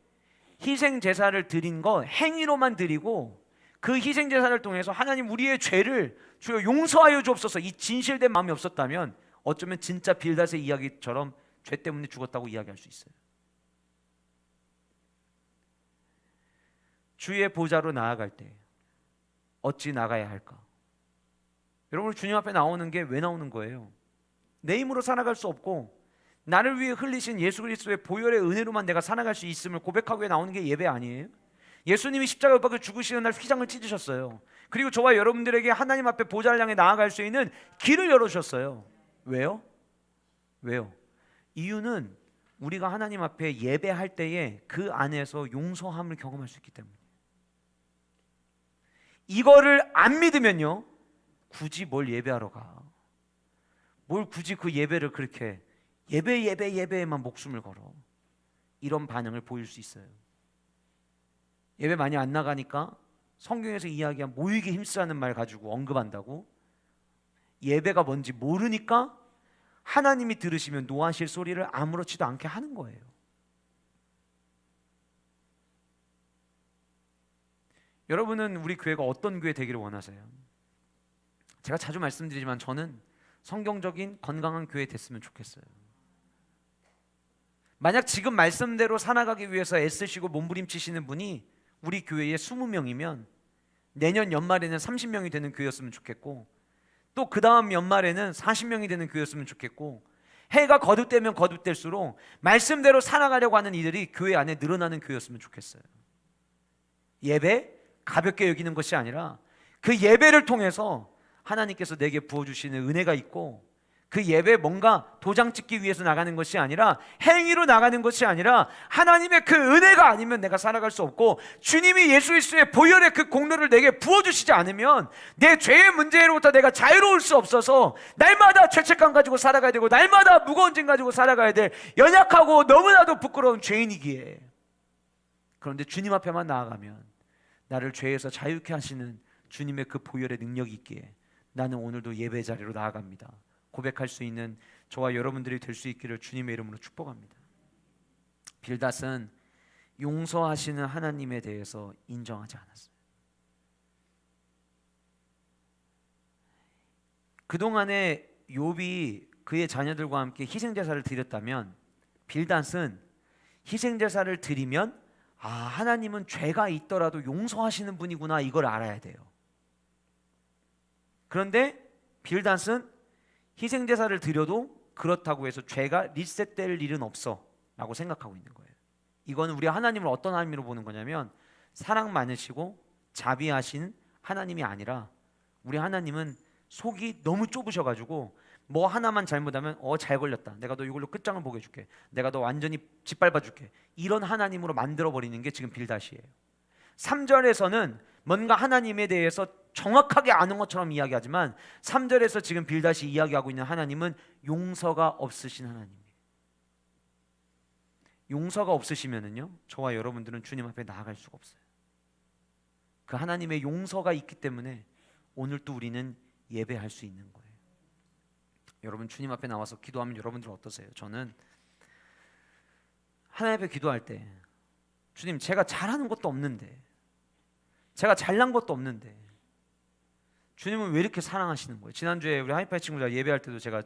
S1: 희생 제사를 드린 거 행위로만 드리고 그 희생 제사를 통해서 하나님 우리의 죄를 주여 용서하여 주옵소서, 이 진실된 마음이 없었다면 어쩌면 진짜 빌닷의 이야기처럼 죄 때문에 죽었다고 이야기할 수 있어요. 주의 보좌로 나아갈 때 어찌 나가야 할까? 여러분, 주님 앞에 나오는 게 왜 나오는 거예요? 내 힘으로 살아갈 수 없고 나를 위해 흘리신 예수 그리스도의 보혈의 은혜로만 내가 살아갈 수 있음을 고백하고 나오는 게 예배 아니에요? 예수님이 십자가 못 박혀 죽으시는 날 휘장을 찢으셨어요. 그리고 저와 여러분들에게 하나님 앞에 보좌를 향해 나아갈 수 있는 길을 열어주셨어요. 왜요? 왜요? 이유는 우리가 하나님 앞에 예배할 때에 그 안에서 용서함을 경험할 수 있기 때문에. 이거를 안 믿으면요, 굳이 뭘 예배하러 가? 뭘 굳이 그 예배를 그렇게 예배에만 목숨을 걸어? 이런 반응을 보일 수 있어요. 예배 많이 안 나가니까 성경에서 이야기한 모이기 힘쓰라는 말 가지고 언급한다고? 예배가 뭔지 모르니까 하나님이 들으시면 노하실 소리를 아무렇지도 않게 하는 거예요. 여러분은 우리 교회가 어떤 교회 되기를 원하세요? 제가 자주 말씀드리지만 저는 성경적인 건강한 교회 됐으면 좋겠어요. 만약 지금 말씀대로 살아가기 위해서 애쓰시고 몸부림치시는 분이 우리 교회에 20명이면 내년 연말에는 30명이 되는 교회였으면 좋겠고, 또 그 다음 연말에는 40명이 되는 교회였으면 좋겠고, 해가 거듭되면 거듭될수록 말씀대로 살아가려고 하는 이들이 교회 안에 늘어나는 교회였으면 좋겠어요. 예배 가볍게 여기는 것이 아니라 그 예배를 통해서 하나님께서 내게 부어주시는 은혜가 있고, 그 예배 뭔가 도장 찍기 위해서 나가는 것이 아니라, 행위로 나가는 것이 아니라 하나님의 그 은혜가 아니면 내가 살아갈 수 없고, 주님이 예수 그리스도의 보혈의 그 공로를 내게 부어주시지 않으면 내 죄의 문제로부터 내가 자유로울 수 없어서 날마다 죄책감 가지고 살아가야 되고 날마다 무거운 짐 가지고 살아가야 될 연약하고 너무나도 부끄러운 죄인이기에. 그런데 주님 앞에만 나아가면 나를 죄에서 자유케 하시는 주님의 그 보혈의 능력이 있기에 나는 오늘도 예배 자리로 나아갑니다. 고백할 수 있는 저와 여러분들이 될 수 있기를 주님의 이름으로 축복합니다. 빌닷은 용서하시는 하나님에 대해서 인정하지 않았어요. 그동안에 욥이 그의 자녀들과 함께 희생제사를 드렸다면, 빌닷은 희생제사를 드리면 하나님은 죄가 있더라도 용서하시는 분이구나, 이걸 알아야 돼요. 그런데 빌닷은 희생제사를 드려도 그렇다고 해서 죄가 리셋될 일은 없어 라고 생각하고 있는 거예요. 이건 우리 하나님을 어떤 의미로 보는 거냐면, 사랑 많으시고 자비하신 하나님이 아니라, 우리 하나님은 속이 너무 좁으셔가지고 뭐 하나만 잘못하면 잘 걸렸다, 내가 너 이걸로 끝장을 보게 해줄게, 내가 너 완전히 짓밟아 줄게, 이런 하나님으로 만들어버리는 게 지금 빌닷이에요. 3절에서는 뭔가 하나님에 대해서 정확하게 아는 것처럼 이야기하지만 3절에서 지금 빌닷이 이야기하고 있는 하나님은 용서가 없으신 하나님이에요. 용서가 없으시면은요, 저와 여러분들은 주님 앞에 나아갈 수가 없어요. 그 하나님의 용서가 있기 때문에 오늘 또 우리는 예배할 수 있는 거예요. 여러분, 주님 앞에 나와서 기도하면 여러분들 어떠세요? 저는 하나님 앞에 기도할 때, 주님, 제가 잘하는 것도 없는데, 제가 잘난 것도 없는데 주님은 왜 이렇게 사랑하시는 거예요? 지난주에 우리 하이파이 친구들 예배할 때도 제가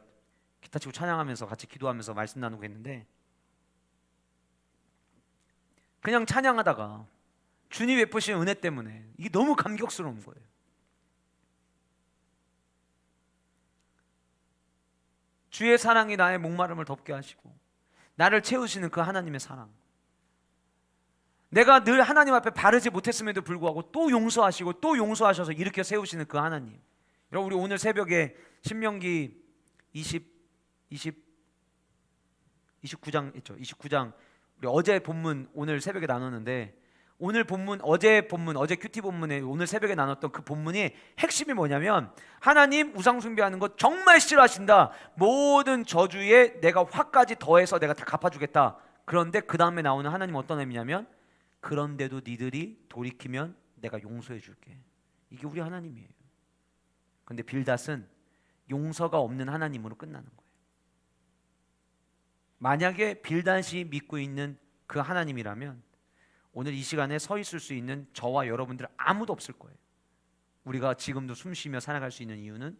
S1: 기타 치고 찬양하면서 같이 기도하면서 말씀 나누고 했는데, 그냥 찬양하다가 주님 베푸신 은혜 때문에 이게 너무 감격스러운 거예요. 주의 사랑이 나의 목마름을 덮게 하시고 나를 채우시는 그 하나님의 사랑, 내가 늘 하나님 앞에 바르지 못했음에도 불구하고 또 용서하시고 또 용서하셔서 일으켜 세우시는 그 하나님. 여러분, 우리 오늘 새벽에 신명기 29장 있죠. 29장 우리 어제 본문 오늘 새벽에 나눴는데, 오늘 본문 어제 큐티 본문에 오늘 새벽에 나눴던 그 본문이 핵심이 뭐냐면, 하나님 우상 숭배하는 거 정말 싫어하신다, 모든 저주에 내가 화까지 더해서 내가 다 갚아주겠다. 그런데 그 다음에 나오는 하나님 어떤 의미냐면, 그런데도 니들이 돌이키면 내가 용서해 줄게. 이게 우리 하나님이에요. 그런데 빌닷은 용서가 없는 하나님으로 끝나는 거예요. 만약에 빌닷이 믿고 있는 그 하나님이라면 오늘 이 시간에 서 있을 수 있는 저와 여러분들 아무도 없을 거예요. 우리가 지금도 숨 쉬며 살아갈 수 있는 이유는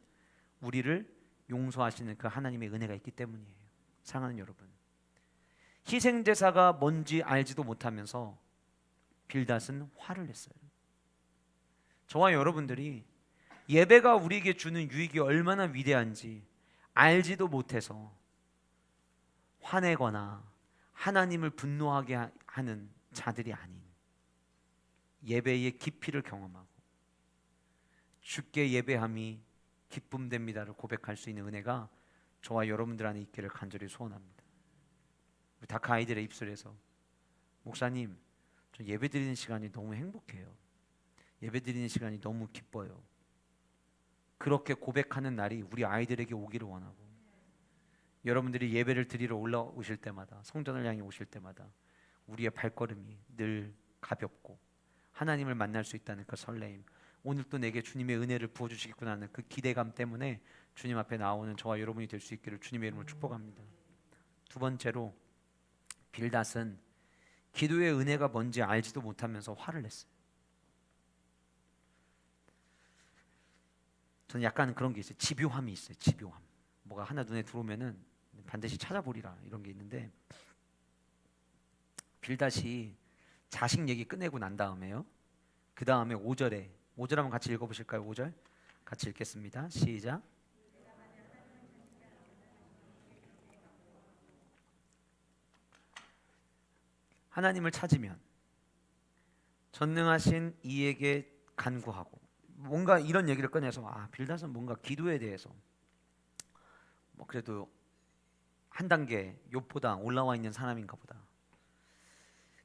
S1: 우리를 용서하시는 그 하나님의 은혜가 있기 때문이에요. 사랑하는 여러분, 희생제사가 뭔지 알지도 못하면서 빌닷은 화를 냈어요. 저와 여러분들이 예배가 우리에게 주는 유익이 얼마나 위대한지 알지도 못해서 화내거나 하나님을 분노하게 하는 자들이 아닌, 예배의 깊이를 경험하고 주께 예배함이 기쁨됩니다를 고백할 수 있는 은혜가 저와 여러분들 안에 있기를 간절히 소원합니다. 우리 다카 아이들의 입술에서 목사님, 저 예배 드리는 시간이 너무 행복해요. 예배 드리는 시간이 너무 기뻐요. 그렇게 고백하는 날이 우리 아이들에게 오기를 원하고, 여러분들이 예배를 드리러 올라오실 때마다, 성전을 향해 오실 때마다 우리의 발걸음이 늘 가볍고 하나님을 만날 수 있다는 그 설레임, 오늘 또 내게 주님의 은혜를 부어주시겠구나 하는 그 기대감 때문에 주님 앞에 나오는 저와 여러분이 될 수 있기를 주님의 이름으로 축복합니다. 두 번째로, 빌닷은 기도의 은혜가 뭔지 알지도 못하면서 화를 냈어요. 저는 약간 그런 게 있어요. 집요함이 있어요. 집요함. 뭐가 하나 눈에 들어오면은 반드시 찾아보리라, 이런 게 있는데, 빌닷이 자식 얘기 끝내고 난 다음에요, 그 다음에 5절 한번 같이 읽어보실까요? 5절 같이 읽겠습니다. 시작. 하나님을 찾으면 전능하신 이에게 간구하고, 뭔가 이런 얘기를 꺼내서 빌닷은 뭔가 기도에 대해서 뭐 그래도 한 단계 욥보다 올라와 있는 사람인가 보다.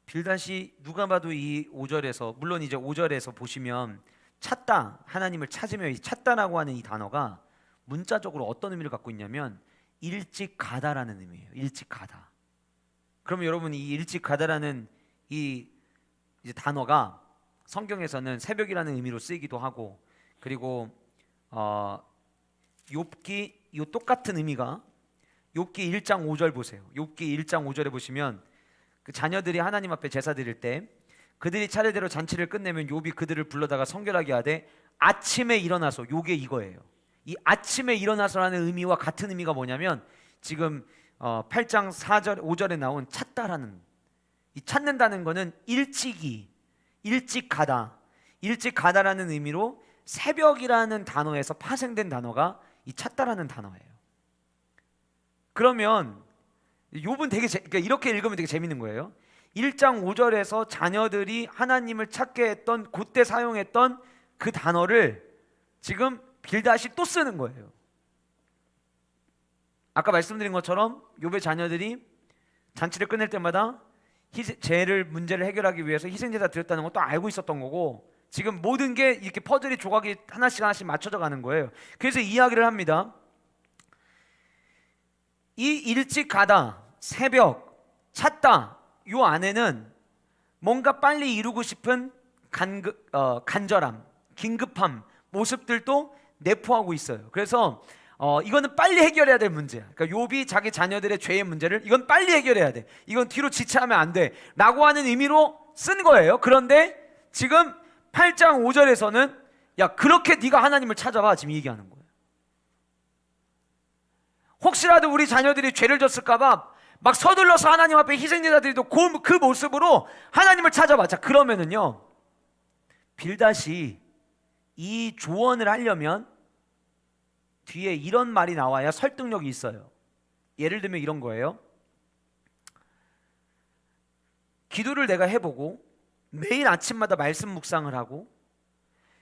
S1: 빌닷이 누가 봐도 이 5절에서, 물론 이제 5절에서 보시면 찾다, 하나님을 찾으며, 찾다라고 하는 이 단어가 문자적으로 어떤 의미를 갖고 있냐면 일찍 가다라는 의미예요. 일찍 가다. 그러면 여러분, 이 일찍 가다라는 이 이제 단어가 성경에서는 새벽이라는 의미로 쓰이기도 하고, 그리고 욥기 이 똑같은 의미가 욥기 1장 5절 보세요. 욥기 1장 5절에 보시면 그 자녀들이 하나님 앞에 제사 드릴 때 그들이 차례대로 잔치를 끝내면 욥이 그들을 불러다가 성결하게 하되 아침에 일어나서, 요게 이거예요. 이 아침에 일어나서라는 의미와 같은 의미가 뭐냐면 지금 8장 4절 5절에 나온 찾다라는, 이 찾는다는 거는 일찍 가다라는 의미로 새벽이라는 단어에서 파생된 단어가 이 찾다라는 단어예요. 그러면 욥은 되게 그러니까 이렇게 읽으면 되게 재밌는 거예요. 1장 5절에서 자녀들이 하나님을 찾게 했던, 그때 사용했던 그 단어를 지금 빌닷이 또 쓰는 거예요. 아까 말씀드린 것처럼 욥의 자녀들이 잔치를 끝낼 때마다 문제를 해결하기 위해서 희생제사 드렸다는 것도 알고 있었던 거고, 지금 모든 게 이렇게 퍼즐이, 조각이 하나씩 맞춰져 가는 거예요. 그래서 이야기를 합니다. 이 일찍 가다, 새벽, 찾다, 요 안에는 뭔가 빨리 이루고 싶은 간절함, 긴급함 모습들도 내포하고 있어요. 그래서 이거는 빨리 해결해야 될 문제야. 그러니까 욥이 자기 자녀들의 죄의 문제를 이건 빨리 해결해야 돼, 이건 뒤로 지체하면 안 돼 라고 하는 의미로 쓴 거예요. 그런데 지금 8장 5절에서는 야, 그렇게 네가 하나님을 찾아봐, 지금 얘기하는 거예요. 혹시라도 우리 자녀들이 죄를 졌을까봐 막 서둘러서 하나님 앞에 희생제사 드리도 그 모습으로 하나님을 찾아봐. 자, 그러면은요, 빌닷이 이 조언을 하려면 뒤에 이런 말이 나와야 설득력이 있어요. 예를 들면 이런 거예요. 기도를 내가 해보고 매일 아침마다 말씀 묵상을 하고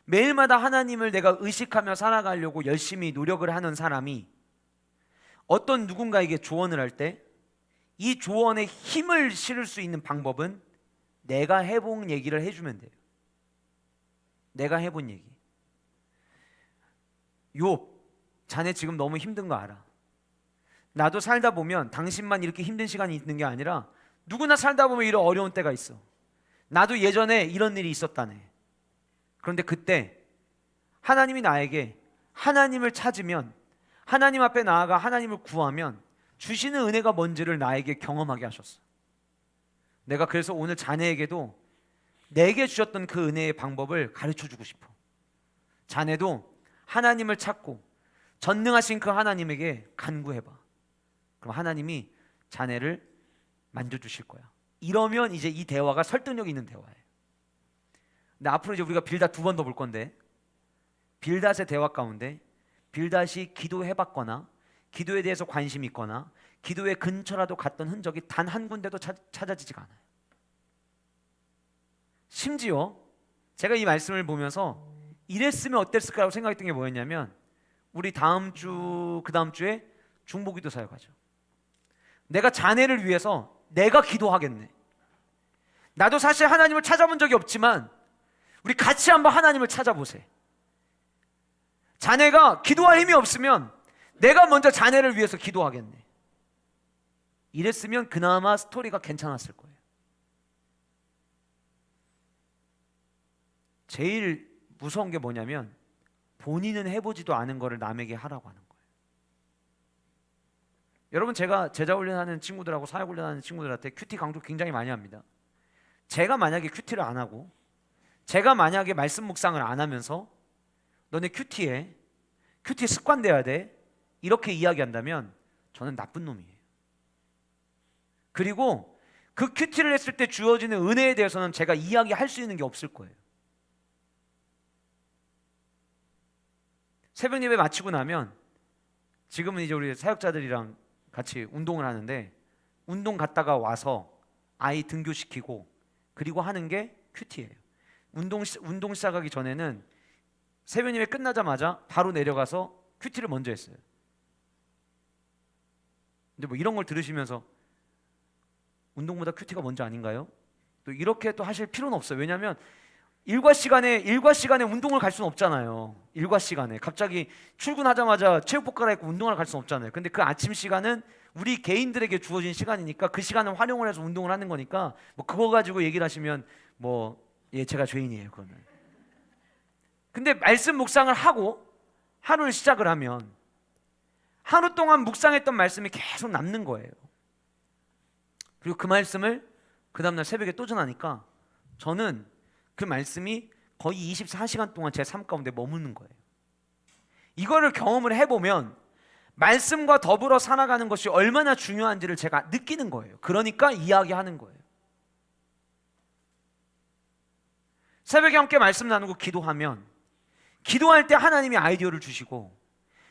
S1: 매일마다 하나님을 내가 의식하며 살아가려고 열심히 노력을 하는 사람이 어떤 누군가에게 조언을 할 때 이 조언에 힘을 실을 수 있는 방법은 내가 해본 얘기를 해주면 돼요. 내가 해본 얘기. 욥, 자네 지금 너무 힘든 거 알아. 나도 살다 보면 당신만 이렇게 힘든 시간이 있는 게 아니라 누구나 살다 보면 이런 어려운 때가 있어. 나도 예전에 이런 일이 있었다네. 그런데 그때 하나님이 나에게 하나님을 찾으면, 하나님 앞에 나아가 하나님을 구하면 주시는 은혜가 뭔지를 나에게 경험하게 하셨어. 내가 그래서 오늘 자네에게도 내게 주셨던 그 은혜의 방법을 가르쳐주고 싶어. 자네도 하나님을 찾고 전능하신 그 하나님에게 간구해봐. 그럼 하나님이 자네를 만져주실 거야. 이러면 이제 이 대화가 설득력 있는 대화예요. 근데 앞으로 이제 우리가 빌닷 2번 더 볼 건데, 빌닷의 대화 가운데 빌닷이 기도해봤거나 기도에 대해서 관심이 있거나 기도의 근처라도 갔던 흔적이 단 한 군데도 찾아지지가 않아요. 심지어 제가 이 말씀을 보면서 이랬으면 어땠을까라고 생각했던 게 뭐였냐면, 우리 다음 주, 그 다음 주에 중보기도 사역하죠. 내가 자네를 위해서 내가 기도하겠네. 나도 사실 하나님을 찾아본 적이 없지만 우리 같이 한번 하나님을 찾아보세요. 자네가 기도할 힘이 없으면 내가 먼저 자네를 위해서 기도하겠네. 이랬으면 그나마 스토리가 괜찮았을 거예요. 제일 무서운 게 뭐냐면 본인은 해보지도 않은 거를 남에게 하라고 하는 거예요. 여러분, 제가 제자 훈련하는 친구들하고 사역 훈련하는 친구들한테 큐티 강조 굉장히 많이 합니다. 제가 만약에 큐티를 안 하고 제가 만약에 말씀 묵상을 안 하면서 너네 큐티 습관돼야 돼 이렇게 이야기한다면 저는 나쁜 놈이에요. 그리고 그 큐티를 했을 때 주어지는 은혜에 대해서는 제가 이야기할 수 있는 게 없을 거예요. 새벽 예배 마치고 나면 지금은 이제 우리 사역자들이랑 같이 운동을 하는데, 운동 갔다가 와서 아이 등교시키고 그리고 하는 게 큐티예요. 운동 시작하기 전에는 새벽 예배 끝나자마자 바로 내려가서 큐티를 먼저 했어요. 근데 뭐 이런 걸 들으시면서 운동보다 큐티가 먼저 아닌가요? 또 이렇게 또 하실 필요는 없어요. 왜냐하면 일과 시간에 운동을 갈 수는 없잖아요. 일과 시간에 갑자기 출근하자마자 체육복 갈아입고 운동을 갈 수는 없잖아요. 근데 그 아침 시간은 우리 개인들에게 주어진 시간이니까 그 시간을 활용을 해서 운동을 하는 거니까 뭐 그거 가지고 얘기를 하시면 제가 죄인이에요, 그거는. 근데 말씀 묵상을 하고 하루를 시작을 하면 하루 동안 묵상했던 말씀이 계속 남는 거예요. 그리고 그 말씀을 그 다음날 새벽에 또 전하니까 저는 그 말씀이 거의 24시간 동안 제 삶 가운데 머무는 거예요. 이거를 경험을 해보면 말씀과 더불어 살아가는 것이 얼마나 중요한지를 제가 느끼는 거예요. 그러니까 이야기하는 거예요. 새벽에 함께 말씀 나누고 기도하면, 기도할 때 하나님이 아이디어를 주시고,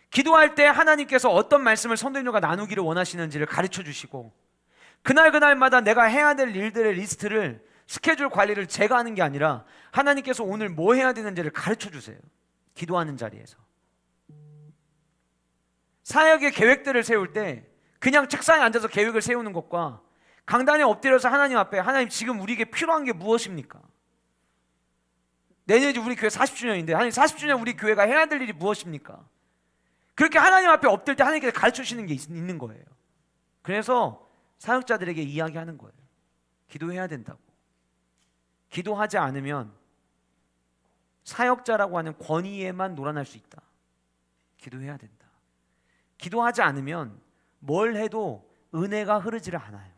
S1: 기도할 때 하나님께서 어떤 말씀을 성도님들과 나누기를 원하시는지를 가르쳐 주시고, 그날마다 내가 해야 될 일들의 리스트를, 스케줄 관리를 제가 하는 게 아니라 하나님께서 오늘 뭐 해야 되는지를 가르쳐 주세요. 기도하는 자리에서. 사역의 계획들을 세울 때 그냥 책상에 앉아서 계획을 세우는 것과 강단에 엎드려서 하나님 앞에, 하나님 지금 우리에게 필요한 게 무엇입니까? 내년이 우리 교회 40주년인데 하나님 40주년 우리 교회가 해야 될 일이 무엇입니까? 그렇게 하나님 앞에 엎드릴 때 하나님께서 가르쳐 주시는 게 있는 거예요. 그래서 사역자들에게 이야기하는 거예요. 기도해야 된다고. 기도하지 않으면 사역자라고 하는 권위에만 놀아날 수 있다. 기도해야 된다. 기도하지 않으면 뭘 해도 은혜가 흐르지를 않아요.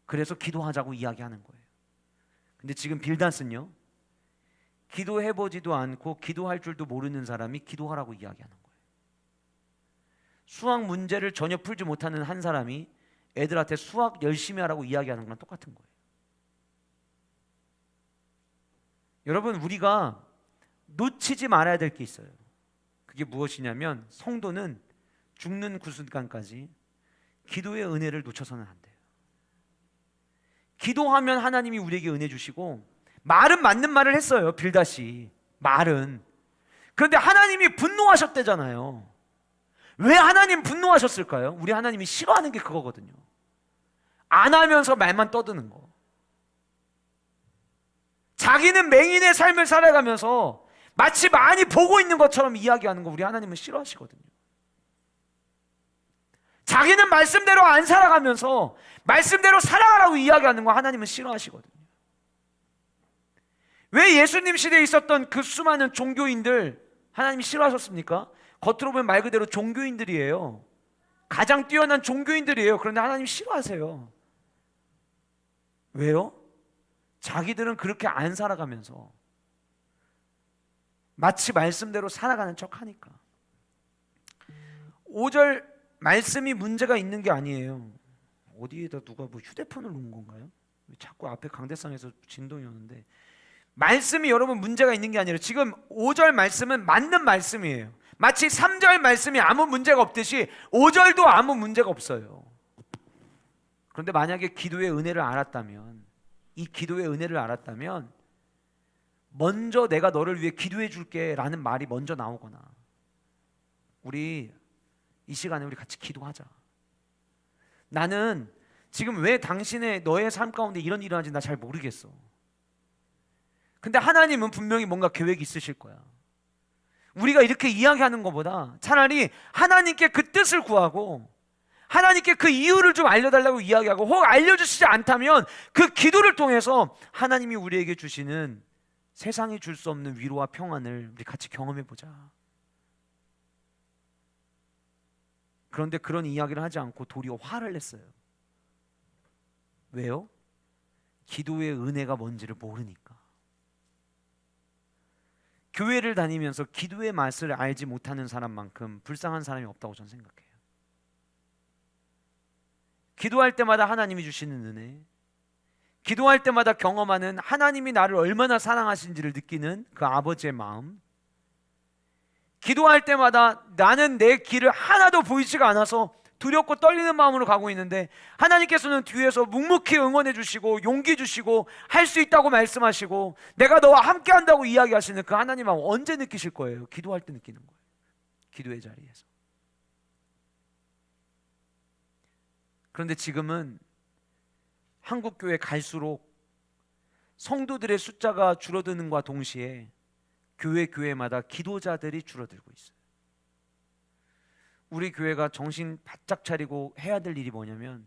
S1: 그래서 기도하자고 이야기하는 거예요. 근데 지금 빌닷은요, 기도해보지도 않고 기도할 줄도 모르는 사람이 기도하라고 이야기하는 거예요. 수학 문제를 전혀 풀지 못하는 한 사람이 애들한테 수학 열심히 하라고 이야기하는 거랑 똑같은 거예요. 여러분, 우리가 놓치지 말아야 될 게 있어요. 그게 무엇이냐면, 성도는 죽는 그 순간까지 기도의 은혜를 놓쳐서는 안 돼요. 기도하면 하나님이 우리에게 은혜 주시고, 말은 맞는 말을 했어요, 빌닷이. 말은. 그런데 하나님이 분노하셨대잖아요. 왜 하나님 분노하셨을까요? 우리 하나님이 싫어하는 게 그거거든요. 안 하면서 말만 떠드는 거. 자기는 맹인의 삶을 살아가면서 마치 많이 보고 있는 것처럼 이야기하는 거 우리 하나님은 싫어하시거든요. 자기는 말씀대로 안 살아가면서 말씀대로 살아가라고 이야기하는 거 하나님은 싫어하시거든요. 왜 예수님 시대에 있었던 그 수많은 종교인들 하나님이 싫어하셨습니까? 겉으로 보면 말 그대로 종교인들이에요. 가장 뛰어난 종교인들이에요. 그런데 하나님 싫어하세요. 왜요? 자기들은 그렇게 안 살아가면서 마치 말씀대로 살아가는 척하니까. 5절 말씀이 문제가 있는 게 아니에요. 어디에다 누가 뭐 휴대폰을 놓은 건가요? 자꾸 앞에 강대상에서 진동이 오는데, 말씀이 여러분 문제가 있는 게 아니라 지금 5절 말씀은 맞는 말씀이에요. 마치 3절 말씀이 아무 문제가 없듯이 5절도 아무 문제가 없어요. 그런데 만약에 기도의 은혜를 알았다면, 이 기도의 은혜를 알았다면 먼저 내가 너를 위해 기도해 줄게 라는 말이 먼저 나오거나, 우리 이 시간에 우리 같이 기도하자. 나는 지금 왜 당신의 너의 삶 가운데 이런 일이 일어나는지 나 잘 모르겠어. 근데 하나님은 분명히 뭔가 계획이 있으실 거야. 우리가 이렇게 이야기하는 것보다 차라리 하나님께 그 뜻을 구하고 하나님께 그 이유를 좀 알려달라고 이야기하고, 혹 알려주시지 않다면 그 기도를 통해서 하나님이 우리에게 주시는 세상이 줄 수 없는 위로와 평안을 우리 같이 경험해 보자. 그런데 그런 이야기를 하지 않고 도리어 화를 냈어요. 왜요? 기도의 은혜가 뭔지를 모르니까. 교회를 다니면서 기도의 맛을 알지 못하는 사람만큼 불쌍한 사람이 없다고 저는 생각해요. 기도할 때마다 하나님이 주시는 은혜, 기도할 때마다 경험하는 하나님이 나를 얼마나 사랑하신지를 느끼는 그 아버지의 마음, 기도할 때마다 나는 내 길을 하나도 보이지가 않아서 두렵고 떨리는 마음으로 가고 있는데 하나님께서는 뒤에서 묵묵히 응원해 주시고 용기 주시고 할 수 있다고 말씀하시고 내가 너와 함께 한다고 이야기하시는 그 하나님 마음 언제 느끼실 거예요? 기도할 때 느끼는 거예요. 기도의 자리에서. 그런데 지금은 한국교회 갈수록 성도들의 숫자가 줄어드는과 동시에 교회마다 기도자들이 줄어들고 있어요. 우리 교회가 정신 바짝 차리고 해야 될 일이 뭐냐면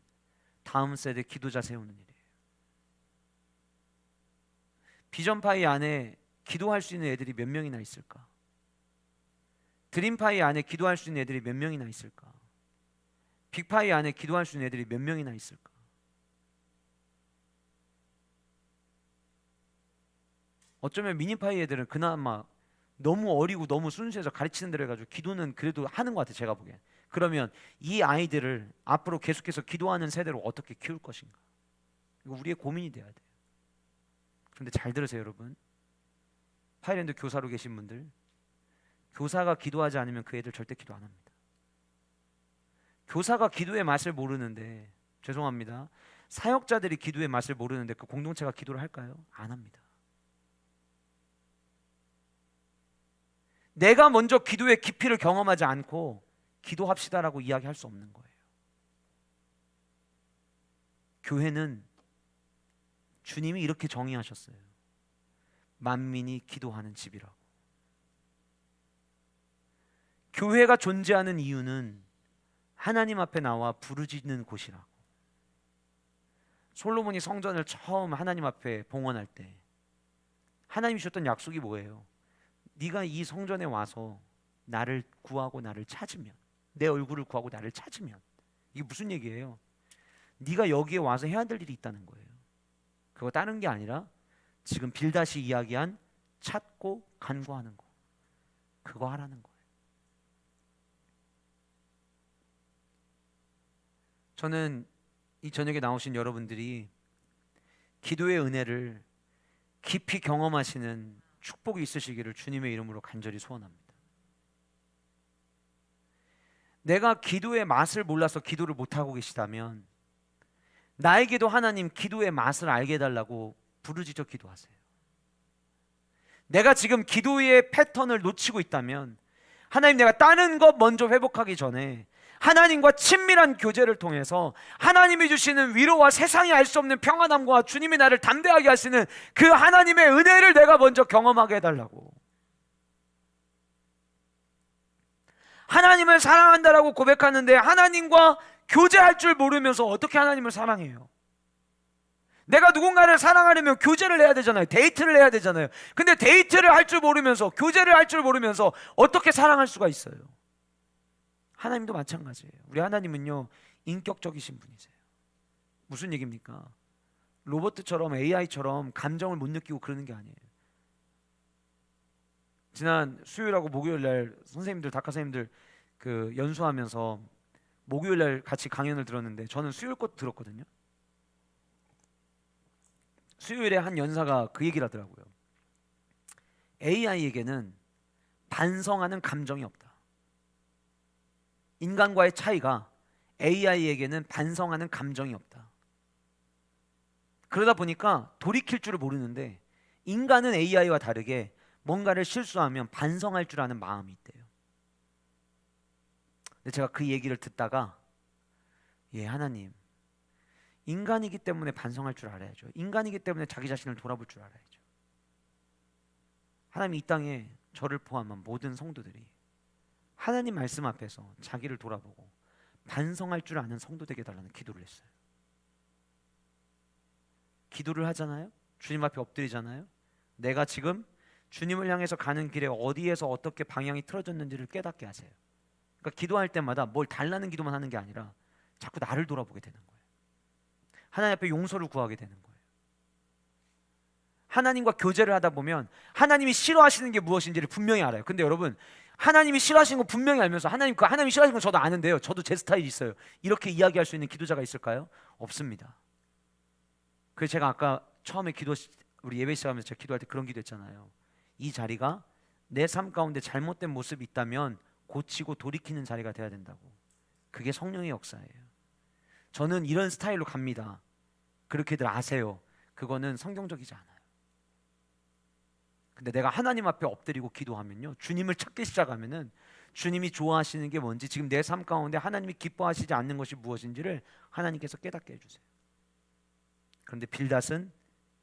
S1: 다음 세대 기도자 세우는 일이에요. 비전파이 안에 기도할 수 있는 애들이 몇 명이나 있을까? 드림파이 안에 기도할 수 있는 애들이 몇 명이나 있을까? 빅파이 안에 기도할 수 있는 애들이 몇 명이나 있을까? 어쩌면 미니파이 애들은 그나마 너무 어리고 너무 순수해서 가르치는 대로 해가지고 기도는 그래도 하는 것 같아요. 제가 보기엔. 그러면 이 아이들을 앞으로 계속해서 기도하는 세대로 어떻게 키울 것인가? 이거 우리의 고민이 돼야 돼요. 그런데 잘 들으세요 여러분. 파이랜드 교사로 계신 분들, 교사가 기도하지 않으면 그 애들 절대 기도 안 합니다. 교사가 기도의 맛을 모르는데, 죄송합니다, 사역자들이 기도의 맛을 모르는데 그 공동체가 기도를 할까요? 안 합니다. 내가 먼저 기도의 깊이를 경험하지 않고 기도합시다라고 이야기할 수 없는 거예요. 교회는 주님이 이렇게 정의하셨어요. 만민이 기도하는 집이라고. 교회가 존재하는 이유는 하나님 앞에 나와 부르짖는 곳이라고. 솔로몬이 성전을 처음 하나님 앞에 봉헌할 때 하나님이 주셨던 약속이 뭐예요? 네가 이 성전에 와서 나를 구하고 나를 찾으면, 내 얼굴을 구하고 나를 찾으면, 이게 무슨 얘기예요? 네가 여기에 와서 해야 될 일이 있다는 거예요. 그거 다른 게 아니라 지금 빌다시 이야기한 찾고 간구하는 거, 그거 하라는 거예요. 저는 이 저녁에 나오신 여러분들이 기도의 은혜를 깊이 경험하시는 축복이 있으시기를 주님의 이름으로 간절히 소원합니다. 내가 기도의 맛을 몰라서 기도를 못하고 계시다면 나에게도 하나님 기도의 맛을 알게 해달라고 부르짖어 기도하세요. 내가 지금 기도의 패턴을 놓치고 있다면 하나님, 내가 다른 것 먼저 회복하기 전에 하나님과 친밀한 교제를 통해서 하나님이 주시는 위로와 세상이 알 수 없는 평안함과 주님이 나를 담대하게 하시는 그 하나님의 은혜를 내가 먼저 경험하게 해달라고. 하나님을 사랑한다라고 고백하는데 하나님과 교제할 줄 모르면서 어떻게 하나님을 사랑해요? 내가 누군가를 사랑하려면 교제를 해야 되잖아요. 데이트를 해야 되잖아요. 근데 데이트를 할 줄 모르면서, 교제를 할 줄 모르면서 어떻게 사랑할 수가 있어요? 하나님도 마찬가지예요. 우리 하나님은요 인격적이신 분이세요. 무슨 얘기입니까? 로봇처럼 AI처럼 감정을 못 느끼고 그러는 게 아니에요. 지난 수요일하고 목요일 날 선생님들, 다카 선생님들 그 연수하면서 목요일 날 같이 강연을 들었는데 저는 수요일 것 들었거든요. 수요일에 한 연사가 그 얘기를 하더라고요. AI에게는 반성하는 감정이 없다. 인간과의 차이가 AI에게는 반성하는 감정이 없다. 그러다 보니까 돌이킬 줄을 모르는데 인간은 AI와 다르게 뭔가를 실수하면 반성할 줄 아는 마음이 있대요. 근데 제가 그 얘기를 듣다가 하나님, 인간이기 때문에 반성할 줄 알아야죠. 인간이기 때문에 자기 자신을 돌아볼 줄 알아야죠. 하나님, 이 땅에 저를 포함한 모든 성도들이 하나님 말씀 앞에서 자기를 돌아보고 반성할 줄 아는 성도 되게 달라는 기도를 했어요. 기도를 하잖아요. 주님 앞에 엎드리잖아요. 내가 지금 주님을 향해서 가는 길에 어디에서 어떻게 방향이 틀어졌는지를 깨닫게 하세요. 그러니까 기도할 때마다 뭘 달라는 기도만 하는 게 아니라 자꾸 나를 돌아보게 되는 거예요. 하나님 앞에 용서를 구하게 되는 거예요. 하나님과 교제를 하다 보면 하나님이 싫어하시는 게 무엇인지를 분명히 알아요. 근데 여러분, 하나님이 싫어하시는 거 분명히 알면서 하나님이 싫어하시는 건 저도 아는데요, 저도 제 스타일이 있어요, 이렇게 이야기할 수 있는 기도자가 있을까요? 없습니다. 그래서 제가 아까 처음에 우리 예배 시작하면서 제가 기도할 때 그런 기도했잖아요. 이 자리가 내 삶 가운데 잘못된 모습이 있다면 고치고 돌이키는 자리가 돼야 된다고. 그게 성령의 역사예요. 저는 이런 스타일로 갑니다. 그렇게들 아세요. 그거는 성경적이지 않아요. 근데 내가 하나님 앞에 엎드리고 기도하면요, 주님을 찾기 시작하면은 주님이 좋아하시는 게 뭔지, 지금 내 삶 가운데 하나님이 기뻐하시지 않는 것이 무엇인지를 하나님께서 깨닫게 해주세요. 그런데 빌닷은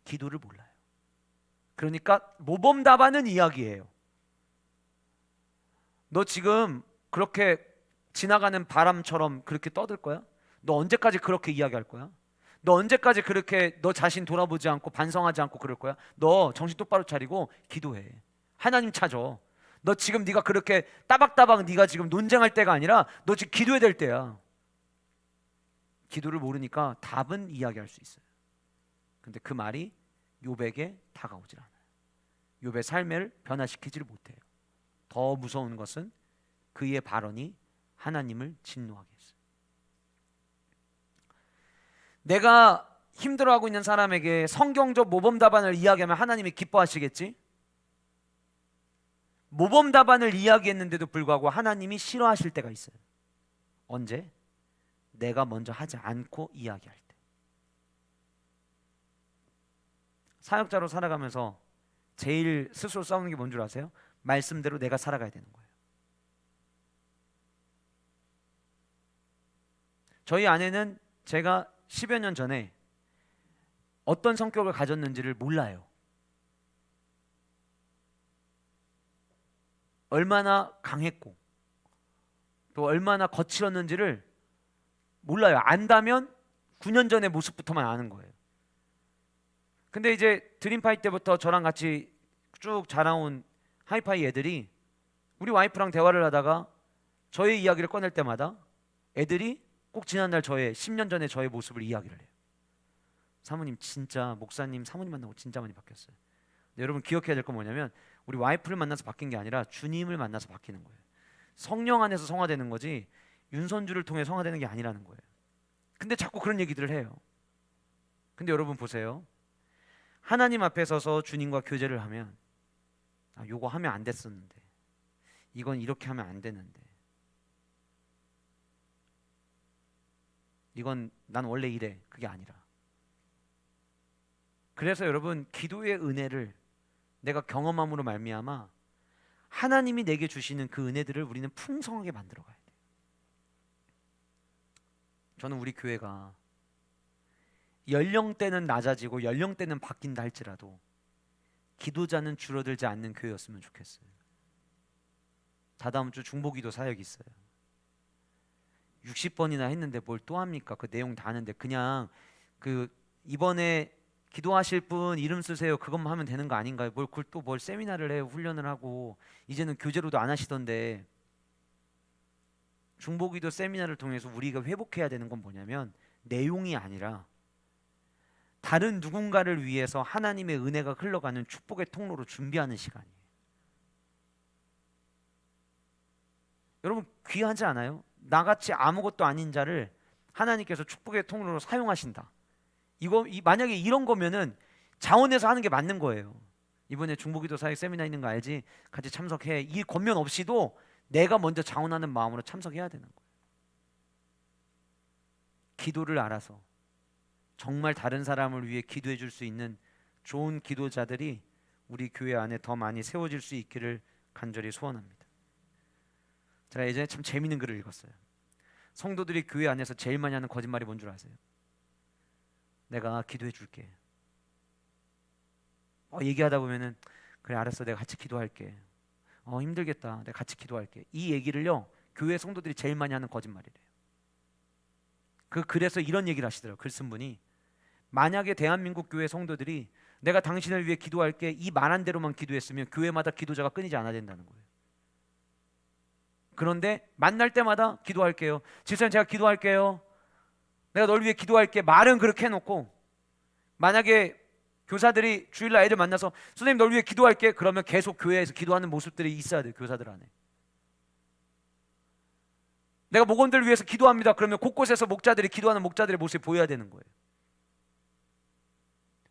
S1: 기도를 몰라요. 그러니까 모범답안은 이야기예요. 너 지금 그렇게 지나가는 바람처럼 그렇게 떠들 거야? 너 언제까지 그렇게 이야기할 거야? 너 언제까지 그렇게 너 자신 돌아보지 않고 반성하지 않고 그럴 거야? 너 정신 똑바로 차리고 기도해. 하나님 찾아. 너 지금 네가 그렇게 따박따박 네가 지금 논쟁할 때가 아니라 너 지금 기도해야 될 때야. 기도를 모르니까 답은 이야기할 수 있어요. 근데 그 말이 욥에게 다가오질 않아요. 욥의 삶을 변화시키지를 못해요. 더 무서운 것은 그의 발언이 하나님을 진노하게 했어요. 내가 힘들어하고 있는 사람에게 성경적 모범 답안을 이야기하면 하나님이 기뻐하시겠지? 모범 답안을 이야기했는데도 불구하고 하나님이 싫어하실 때가 있어요. 언제? 내가 먼저 하지 않고 이야기할 때. 사역자로 살아가면서 제일 스스로 싸우는 게 뭔 줄 아세요? 말씀대로 내가 살아가야 되는 거예요. 저희 아내는 제가 10여 년 전에 어떤 성격을 가졌는지를 몰라요. 얼마나 강했고 또 얼마나 거칠었는지를 몰라요. 안다면 9년 전의 모습부터만 아는 거예요. 근데 이제 드림파이 때부터 저랑 같이 쭉 자라온 하이파이 애들이 우리 와이프랑 대화를 하다가 저의 이야기를 꺼낼 때마다 애들이 꼭 지난날 저의 10년 전에 저의 모습을 이야기를 해요. 사모님 진짜 목사님 사모님 만나고 진짜 많이 바뀌었어요. 근데 여러분 기억해야 될 건 뭐냐면 우리 와이프를 만나서 바뀐 게 아니라 주님을 만나서 바뀌는 거예요. 성령 안에서 성화되는 거지 윤선주를 통해 성화되는 게 아니라는 거예요. 근데 자꾸 그런 얘기들을 해요. 근데 여러분 보세요. 하나님 앞에 서서 주님과 교제를 하면 요거 하면 안 됐었는데 이건 이렇게 하면 안 되는데 이건 난 원래 이래. 그게 아니라. 그래서 여러분 기도의 은혜를 내가 경험함으로 말미암아 하나님이 내게 주시는 그 은혜들을 우리는 풍성하게 만들어 가야 돼요. 저는 우리 교회가 연령대는 낮아지고 연령대는 바뀐다 할지라도 기도자는 줄어들지 않는 교회였으면 좋겠어요. 다다음 주 중보기도 사역이 있어요. 60번이나 했는데 뭘 또 합니까? 그 내용 다 아는데 그냥 그 이번에 기도하실 분 이름 쓰세요. 그것만 하면 되는 거 아닌가요? 뭘 세미나를 해요. 훈련을 하고 이제는 교제로도 안 하시던데. 중보기도 세미나를 통해서 우리가 회복해야 되는 건 뭐냐면 내용이 아니라 다른 누군가를 위해서 하나님의 은혜가 흘러가는 축복의 통로로 준비하는 시간이에요. 여러분 귀하지 않아요? 나같이 아무것도 아닌 자를 하나님께서 축복의 통로로 사용하신다. 만약에 이런 거면은 자원해서 하는 게 맞는 거예요. 이번에 중보기도 사역 세미나 있는 거 알지? 같이 참석해. 이 권면 없이도 내가 먼저 자원하는 마음으로 참석해야 되는 거예요. 기도를 알아서 정말 다른 사람을 위해 기도해 줄 수 있는 좋은 기도자들이 우리 교회 안에 더 많이 세워질 수 있기를 간절히 소원합니다. 제가 예전에 참 재미있는 글을 읽었어요. 성도들이 교회 안에서 제일 많이 하는 거짓말이 뭔 줄 아세요? 내가 기도해 줄게. 얘기하다 보면은 그래 알았어 내가 같이 기도할게. 힘들겠다 내가 같이 기도할게. 이 얘기를요 교회 성도들이 제일 많이 하는 거짓말이래요. 그래서 이런 얘기를 하시더라고요. 글 쓴 분이 만약에 대한민국 교회 성도들이 내가 당신을 위해 기도할게 이 말한 대로만 기도했으면 교회마다 기도자가 끊이지 않아야 된다는 거예요. 그런데 만날 때마다 기도할게요. 집사님 제가 기도할게요. 내가 널 위해 기도할게. 말은 그렇게 해놓고 만약에 교사들이 주일날 애들 만나서 선생님 널 위해 기도할게. 그러면 계속 교회에서 기도하는 모습들이 있어야 돼요. 교사들 안에. 내가 목원들 위해서 기도합니다. 그러면 곳곳에서 목자들이 기도하는 목자들의 모습이 보여야 되는 거예요.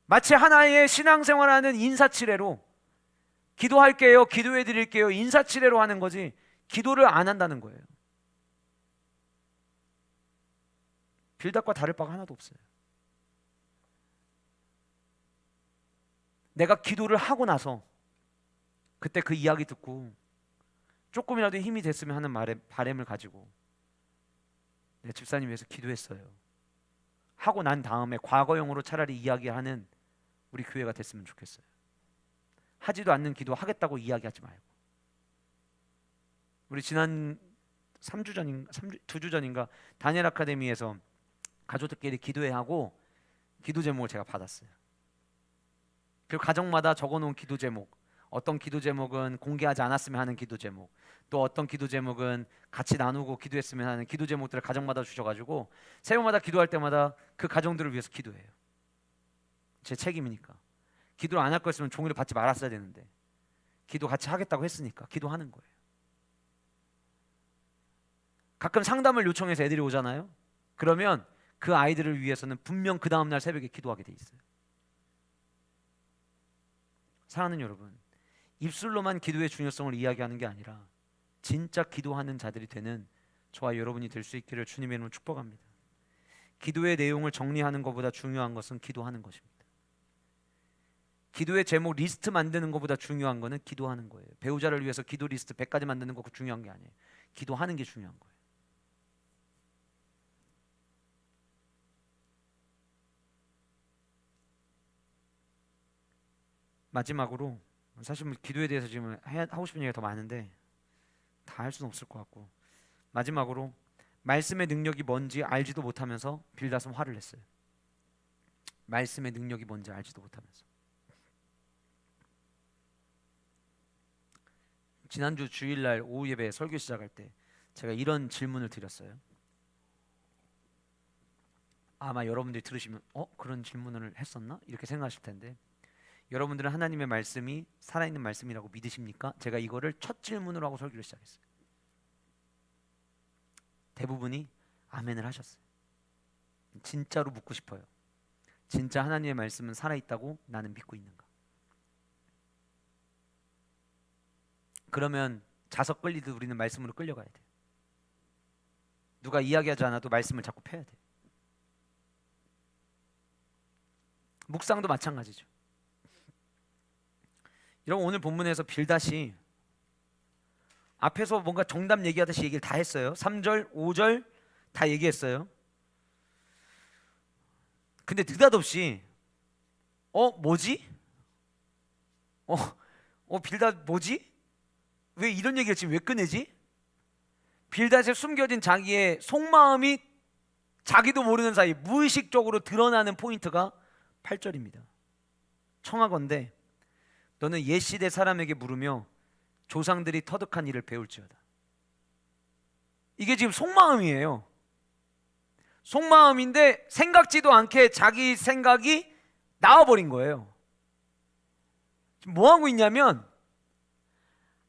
S1: 마치 하나의 신앙생활하는 인사치레로 기도할게요. 기도해드릴게요. 인사치레로 하는 거지 기도를 안 한다는 거예요. 빌답과 다를 바가 하나도 없어요. 내가 기도를 하고 나서 그때 그 이야기 듣고 조금이라도 힘이 됐으면 하는 바람을 가지고 내 집사님 위해서 기도했어요 하고 난 다음에 과거형으로 차라리 이야기하는 우리 교회가 됐으면 좋겠어요. 하지도 않는 기도 하겠다고 이야기하지 말고. 우리 지난 2주 전인가 다니엘 아카데미에서 가족들끼리 기도회 하고 기도 제목을 제가 받았어요. 그 가정마다 적어놓은 기도 제목, 어떤 기도 제목은 공개하지 않았으면 하는 기도 제목, 또 어떤 기도 제목은 같이 나누고 기도했으면 하는 기도 제목들을 가정마다 주셔가지고 새해마다 기도할 때마다 그 가정들을 위해서 기도해요. 제 책임이니까. 기도를 안 할 거였으면 종이를 받지 말았어야 되는데 기도 같이 하겠다고 했으니까 기도하는 거예요. 가끔 상담을 요청해서 애들이 오잖아요. 그러면 그 아이들을 위해서는 분명 그 다음날 새벽에 기도하게 돼 있어요. 사랑하는 여러분, 입술로만 기도의 중요성을 이야기하는 게 아니라 진짜 기도하는 자들이 되는 저와 여러분이 될 수 있기를 주님의 이름으로 축복합니다. 기도의 내용을 정리하는 것보다 중요한 것은 기도하는 것입니다. 기도의 제목 리스트 만드는 것보다 중요한 것은 기도하는 거예요. 배우자를 위해서 기도 리스트 100가지 만드는 거 중요한 게 아니에요. 기도하는 게 중요한 거예요. 마지막으로 사실 기도에 대해서 지금 하고 싶은 얘기가 더 많은데 다 할 수는 없을 것 같고 마지막으로 말씀의 능력이 뭔지 알지도 못하면서 빌닷은 화를 냈어요. 말씀의 능력이 뭔지 알지도 못하면서. 지난주 주일날 오후 예배 설교 시작할 때 제가 이런 질문을 드렸어요. 아마 여러분들이 들으시면 그런 질문을 했었나? 이렇게 생각하실 텐데 여러분들은 하나님의 말씀이 살아있는 말씀이라고 믿으십니까? 제가 이거를 첫 질문으로 하고 설교를 시작했어요. 대부분이 아멘을 하셨어요. 진짜로 묻고 싶어요. 진짜 하나님의 말씀은 살아있다고 나는 믿고 있는가? 그러면 자석 끌리듯 우리는 말씀으로 끌려가야 돼요. 누가 이야기하지 않아도 말씀을 자꾸 펴야 돼요. 묵상도 마찬가지죠. 여러분 오늘 본문에서 빌닷이 앞에서 뭔가 정답 얘기하듯이 얘기를 다 했어요. 3절, 5절 다 얘기했어요. 근데 느닷없이 뭐지? 빌닷 뭐지? 왜 이런 얘기를 지금 왜 꺼내지? 빌닷에 숨겨진 자기의 속마음이 자기도 모르는 사이 무의식적으로 드러나는 포인트가 8절입니다. 청하건대 너는 옛시대 사람에게 물으며 조상들이 터득한 일을 배울지어다. 이게 지금 속마음이에요. 속마음인데 생각지도 않게 자기 생각이
S2: 나와버린 거예요. 지금 뭐 하고 있냐면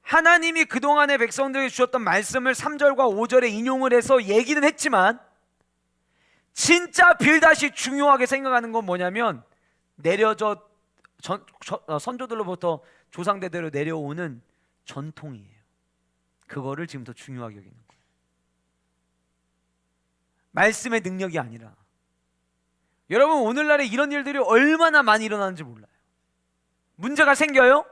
S2: 하나님이 그동안의 백성들에게 주셨던 말씀을 3절과 5절에 인용을 해서 얘기는 했지만 진짜 빌닷이 중요하게 생각하는 건 뭐냐면 내려져 선조들로부터 조상대대로 내려오는 전통이에요. 그거를 지금 더 중요하게 여기는 거예요. 말씀의 능력이 아니라. 여러분, 오늘날에 이런 일들이 얼마나 많이 일어나는지 몰라요. 문제가 생겨요?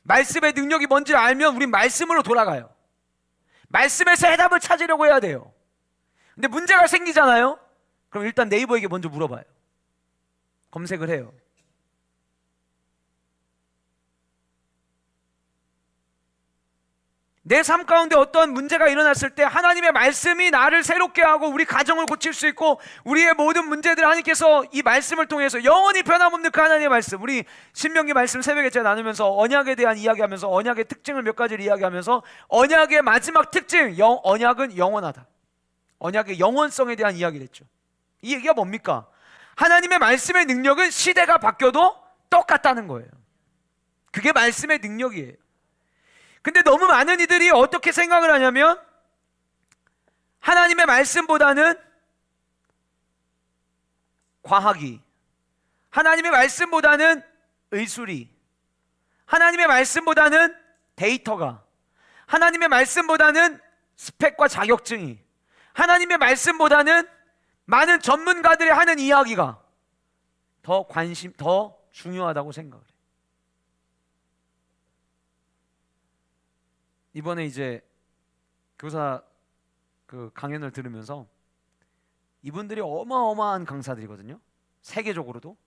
S2: 말씀의 능력이 뭔지 알면 우린 말씀으로 돌아가요. 말씀에서 해답을 찾으려고 해야 돼요. 근데 문제가 생기잖아요? 그럼 일단 네이버에게 먼저 물어봐요. 검색을 해요. 내 삶 가운데 어떤 문제가 일어났을 때 하나님의 말씀이 나를 새롭게 하고 우리 가정을 고칠 수 있고 우리의 모든 문제들을 하나님께서 이 말씀을 통해서 영원히 변함없는 그 하나님의 말씀, 우리 신명기 말씀 새벽에 제가 나누면서 언약에 대한 이야기하면서 언약의 특징을 몇 가지를 이야기하면서 언약의 마지막 특징, 언약은 영원하다. 언약의 영원성에 대한 이야기를 했죠. 이 얘기가 뭡니까? 하나님의 말씀의 능력은 시대가 바뀌어도 똑같다는 거예요. 그게 말씀의 능력이에요. 근데 너무 많은 이들이 어떻게 생각을 하냐면 하나님의 말씀보다는 과학이, 하나님의 말씀보다는 의술이, 하나님의 말씀보다는 데이터가, 하나님의 말씀보다는 스펙과 자격증이, 하나님의 말씀보다는 많은 전문가들이 하는 이야기가 더 중요하다고 생각을 해요. 이번에 이제 교사 그 강연을 들으면서 이분들이 어마어마한 강사들이거든요. 세계적으로도.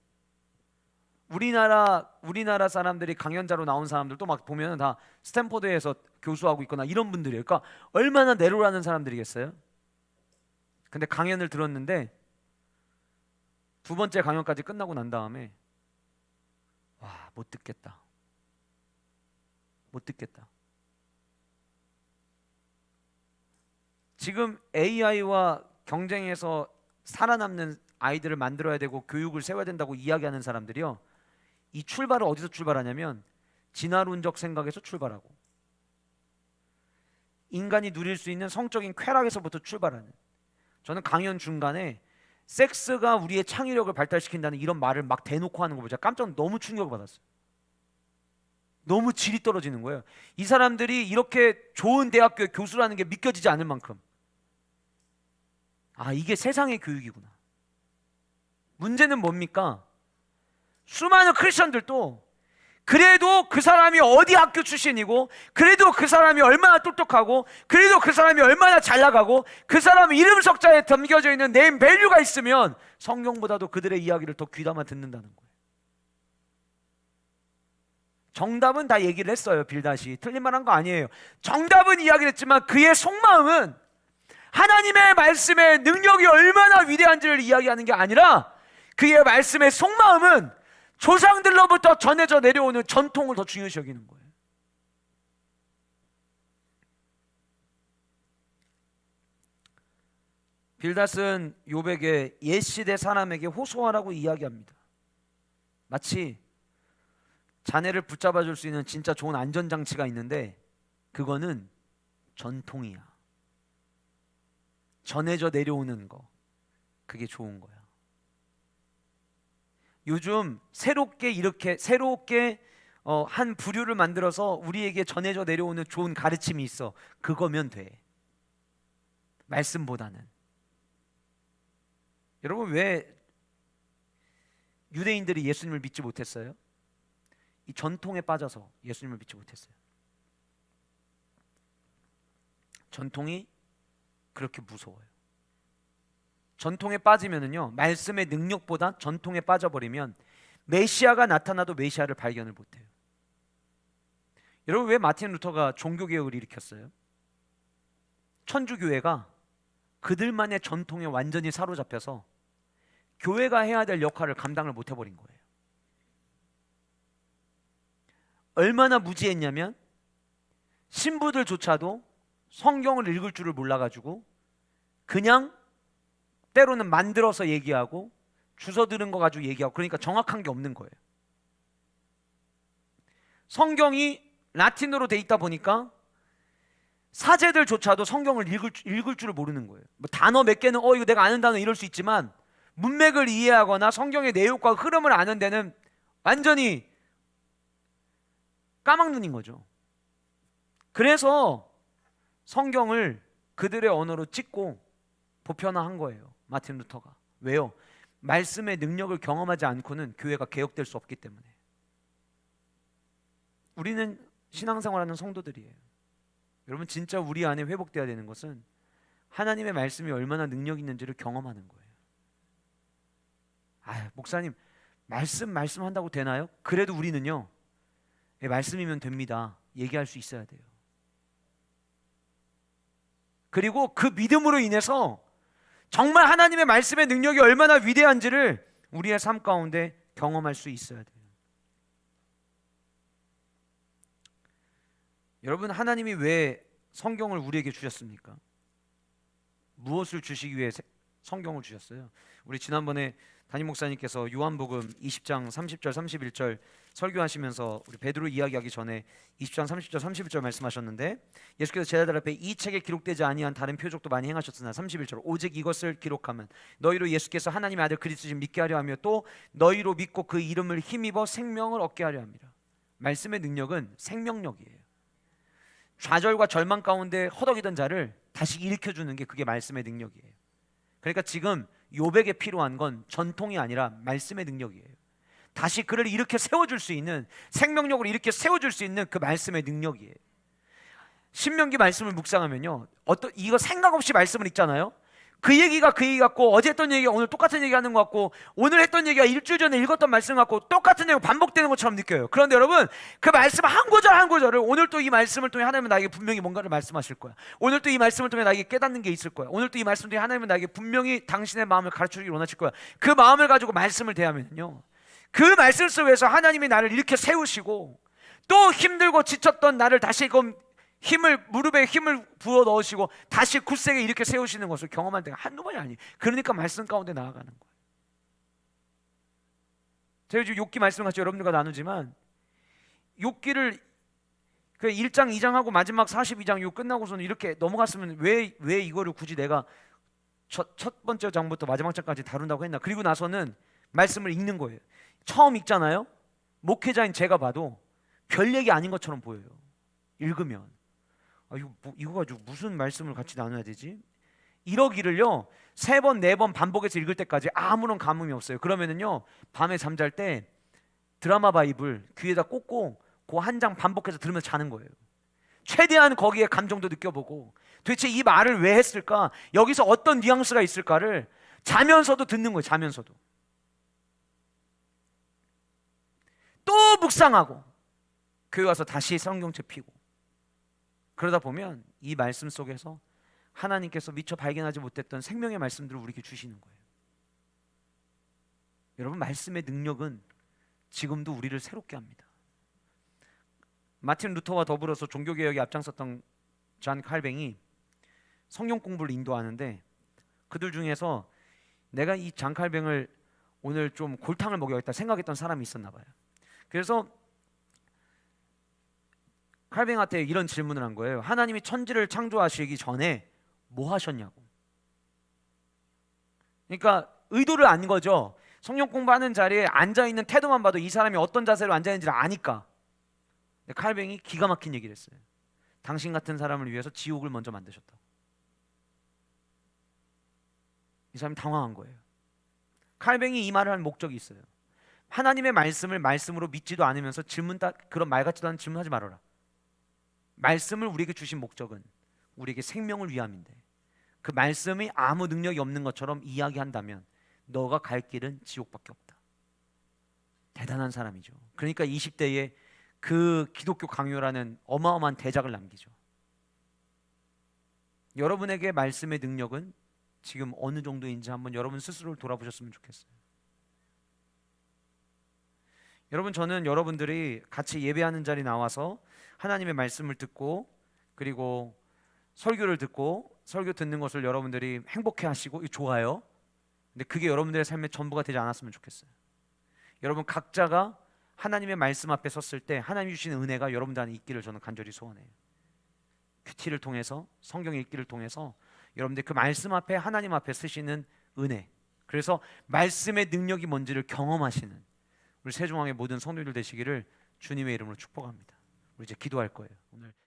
S2: 우리나라 사람들이 강연자로 나온 사람들도 막 보면 다 스탠포드에서 교수하고 있거나 이런 분들이에요. 그러니까 얼마나 내로라는 사람들이겠어요? 근데 강연을 들었는데 두 번째 강연까지 끝나고 난 다음에 와, 못 듣겠다. 지금 AI와 경쟁해서 살아남는 아이들을 만들어야 되고 교육을 세워야 된다고 이야기하는 사람들이요, 이 출발을 어디서 출발하냐면 진화론적 생각에서 출발하고 인간이 누릴 수 있는 성적인 쾌락에서부터 출발하는. 저는 강연 중간에 섹스가 우리의 창의력을 발달시킨다는 이런 말을 막 대놓고 하는 거 보자 너무 충격을 받았어요. 너무 질이 떨어지는 거예요. 이 사람들이 이렇게 좋은 대학교의 교수라는 게 믿겨지지 않을 만큼, 아, 이게 세상의 교육이구나. 문제는 뭡니까? 수많은 크리스천들도 그래도 그 사람이 어디 학교 출신이고, 그래도 그 사람이 얼마나 똑똑하고, 그래도 그 사람이 얼마나 잘 나가고, 그 사람 이름 석자에 담겨져 있는 네임 밸류가 있으면 성경보다도 그들의 이야기를 더 귀담아 듣는다는 거예요. 정답은 다 얘기를 했어요. 빌닷이 틀린 말 한 거 아니에요. 정답은 이야기를 했지만 그의 속마음은 하나님의 말씀의 능력이 얼마나 위대한지를 이야기하는 게 아니라 그의 말씀의 속마음은 조상들로부터 전해져 내려오는 전통을 더 중요시 여기는 거예요. 빌닷은 욥에게 옛시대 사람에게 호소하라고 이야기합니다. 마치 자네를 붙잡아 줄 수 있는 진짜 좋은 안전장치가 있는데 그거는 전통이야. 전해져 내려오는 거, 그게 좋은 거야. 요즘 새롭게 한 부류를 만들어서 우리에게 전해져 내려오는 좋은 가르침이 있어. 그거면 돼. 말씀보다는. 여러분, 왜 유대인들이 예수님을 믿지 못했어요? 이 전통에 빠져서 예수님을 믿지 못했어요. 전통이 그렇게 무서워요. 전통에 빠지면은요, 말씀의 능력보다 전통에 빠져버리면 메시아가 나타나도 메시아를 발견을 못해요. 여러분, 왜 마틴 루터가 종교개혁을 일으켰어요? 천주교회가 그들만의 전통에 완전히 사로잡혀서 교회가 해야 될 역할을 감당을 못 해버린 거예요. 얼마나 무지했냐면 신부들조차도 성경을 읽을 줄을 몰라가지고 그냥 때로는 만들어서 얘기하고 주워 들은 거 가지고 얘기하고, 그러니까 정확한 게 없는 거예요. 성경이 라틴어로 돼 있다 보니까 사제들조차도 성경을 읽을 줄을 모르는 거예요. 뭐 단어 몇 개는 이거 내가 아는 단어 이럴 수 있지만 문맥을 이해하거나 성경의 내용과 흐름을 아는 데는 완전히 까막눈인 거죠. 그래서 성경을 그들의 언어로 찍고 보편화한 거예요, 마틴 루터가. 왜요? 말씀의 능력을 경험하지 않고는 교회가 개혁될 수 없기 때문에. 우리는 신앙생활하는 성도들이에요. 여러분, 진짜 우리 안에 회복돼야 되는 것은 하나님의 말씀이 얼마나 능력 있는지를 경험하는 거예요. 목사님 말씀 한다고 되나요? 그래도 우리는요, 말씀이면 됩니다 얘기할 수 있어야 돼요. 그리고 그 믿음으로 인해서 정말 하나님의 말씀의 능력이 얼마나 위대한지를 우리의 삶 가운데 경험할 수 있어야 돼요. 여러분, 하나님이 왜 성경을 우리에게 주셨습니까? 무엇을 주시기 위해 성경을 주셨어요? 우리 지난번에 담임 목사님께서 요한복음 20장 30절 31절 설교하시면서 우리 베드로 이야기하기 전에 20장 30절 31절 말씀하셨는데, 예수께서 제자들 앞에 이 책에 기록되지 아니한 다른 표적도 많이 행하셨으나 31절 오직 이것을 기록하면 너희로 예수께서 하나님의 아들 그리스도를 믿게 하려 하며 또 너희로 믿고 그 이름을 힘입어 생명을 얻게 하려 합니다. 말씀의 능력은 생명력이에요. 좌절과 절망 가운데 허덕이던 자를 다시 일으켜주는 게 그게 말씀의 능력이에요. 그러니까 지금 요백에 필요한 건 전통이 아니라 말씀의 능력이에요. 다시 그를 일으켜 세워줄 수 있는, 생명력으로 일으켜 세워줄 수 있는 그 말씀의 능력이에요. 신명기 말씀을 묵상하면요, 이거 생각 없이 말씀을 읽잖아요. 그 얘기 같고 어제 했던 얘기가 오늘 똑같은 얘기 하는 것 같고 오늘 했던 얘기가 일주일 전에 읽었던 말씀 같고 똑같은 내용 반복되는 것처럼 느껴요. 그런데 여러분, 그 말씀 한 구절 한 구절을 오늘 또 이 말씀을 통해 하나님은 나에게 분명히 뭔가를 말씀하실 거야. 오늘 또 이 말씀을 통해 나에게 깨닫는 게 있을 거야. 오늘 또 이 말씀을 통해 하나님은 나에게 분명히 당신의 마음을 가르쳐주길 원하실 거야. 그 마음을 가지고 말씀을 대하면요, 그 말씀 속에서 하나님이 나를 이렇게 세우시고 또 힘들고 지쳤던 나를 다시금 무릎에 힘을 부어 넣으시고 다시 굳세게 이렇게 세우시는 것을 경험할 때가 한두 번이 아니에요. 그러니까 말씀 가운데 나아가는 거예요. 제가 지금 욥기 말씀 같이 여러분들과 나누지만 욥기를 그 1장 2장하고 마지막 42장 요 끝나고서는 이렇게 넘어갔으면 왜 이거를 굳이 내가 첫 번째 장부터 마지막 장까지 다룬다고 했나. 그리고 나서는 말씀을 읽는 거예요. 처음 읽잖아요. 목회자인 제가 봐도 별 얘기 아닌 것처럼 보여요. 읽으면 이거 가지고 무슨 말씀을 같이 나눠야 되지? 이러기를요 3번 4번 반복해서 읽을 때까지 아무런 감흥이 없어요. 그러면은요 밤에 잠잘 때 드라마 바이블 귀에다 꽂고 그 한 장 반복해서 들으면서 자는 거예요. 최대한 거기에 감정도 느껴보고 도대체 이 말을 왜 했을까, 여기서 어떤 뉘앙스가 있을까를 자면서도 듣는 거예요. 자면서도 또 묵상하고 교회 와서 다시 성경책 펴고, 그러다 보면 이 말씀 속에서 하나님께서 미처 발견하지 못했던 생명의 말씀들을 우리에게 주시는 거예요. 여러분, 말씀의 능력은 지금도 우리를 새롭게 합니다. 마틴 루터와 더불어서 종교개혁에 앞장섰던 잔 칼뱅이 성경 공부를 인도하는데, 그들 중에서 내가 이 잔 칼뱅을 오늘 좀 골탕을 먹여야겠다 생각했던 사람이 있었나 봐요. 그래서 칼뱅한테 이런 질문을 한 거예요. 하나님이 천지를 창조하시기 전에 뭐 하셨냐고. 그러니까 의도를 안 거죠. 성경 공부하는 자리에 앉아있는 태도만 봐도 이 사람이 어떤 자세로 앉아있는지를 아니까. 칼뱅이 기가 막힌 얘기를 했어요. 당신 같은 사람을 위해서 지옥을 먼저 만드셨다고. 이 사람이 당황한 거예요. 칼뱅이 이 말을 한 목적이 있어요. 하나님의 말씀을 말씀으로 믿지도 않으면서 그런 말 같지도 않은 질문하지 말아라. 말씀을 우리에게 주신 목적은 우리에게 생명을 위함인데, 그 말씀이 아무 능력이 없는 것처럼 이야기한다면 너가 갈 길은 지옥밖에 없다. 대단한 사람이죠. 그러니까 20대에 그 기독교 강요라는 어마어마한 대작을 남기죠. 여러분에게 말씀의 능력은 지금 어느 정도인지 한번 여러분 스스로를 돌아보셨으면 좋겠어요. 여러분, 저는 여러분들이 같이 예배하는 자리 나와서 하나님의 말씀을 듣고 그리고 설교를 듣고 설교 듣는 것을 여러분들이 행복해 하시고 좋아요. 근데 그게 여러분들의 삶의 전부가 되지 않았으면 좋겠어요. 여러분 각자가 하나님의 말씀 앞에 섰을 때 하나님 주시는 은혜가 여러분들 안에 있기를 저는 간절히 소원해요. 큐티를 통해서, 성경 읽기를 통해서 여러분들 그 말씀 앞에, 하나님 앞에 쓰시는 은혜, 그래서 말씀의 능력이 뭔지를 경험하시는 우리 세종왕의 모든 성도들 되시기를 주님의 이름으로 축복합니다. 우리 이제 기도할 거예요. 오늘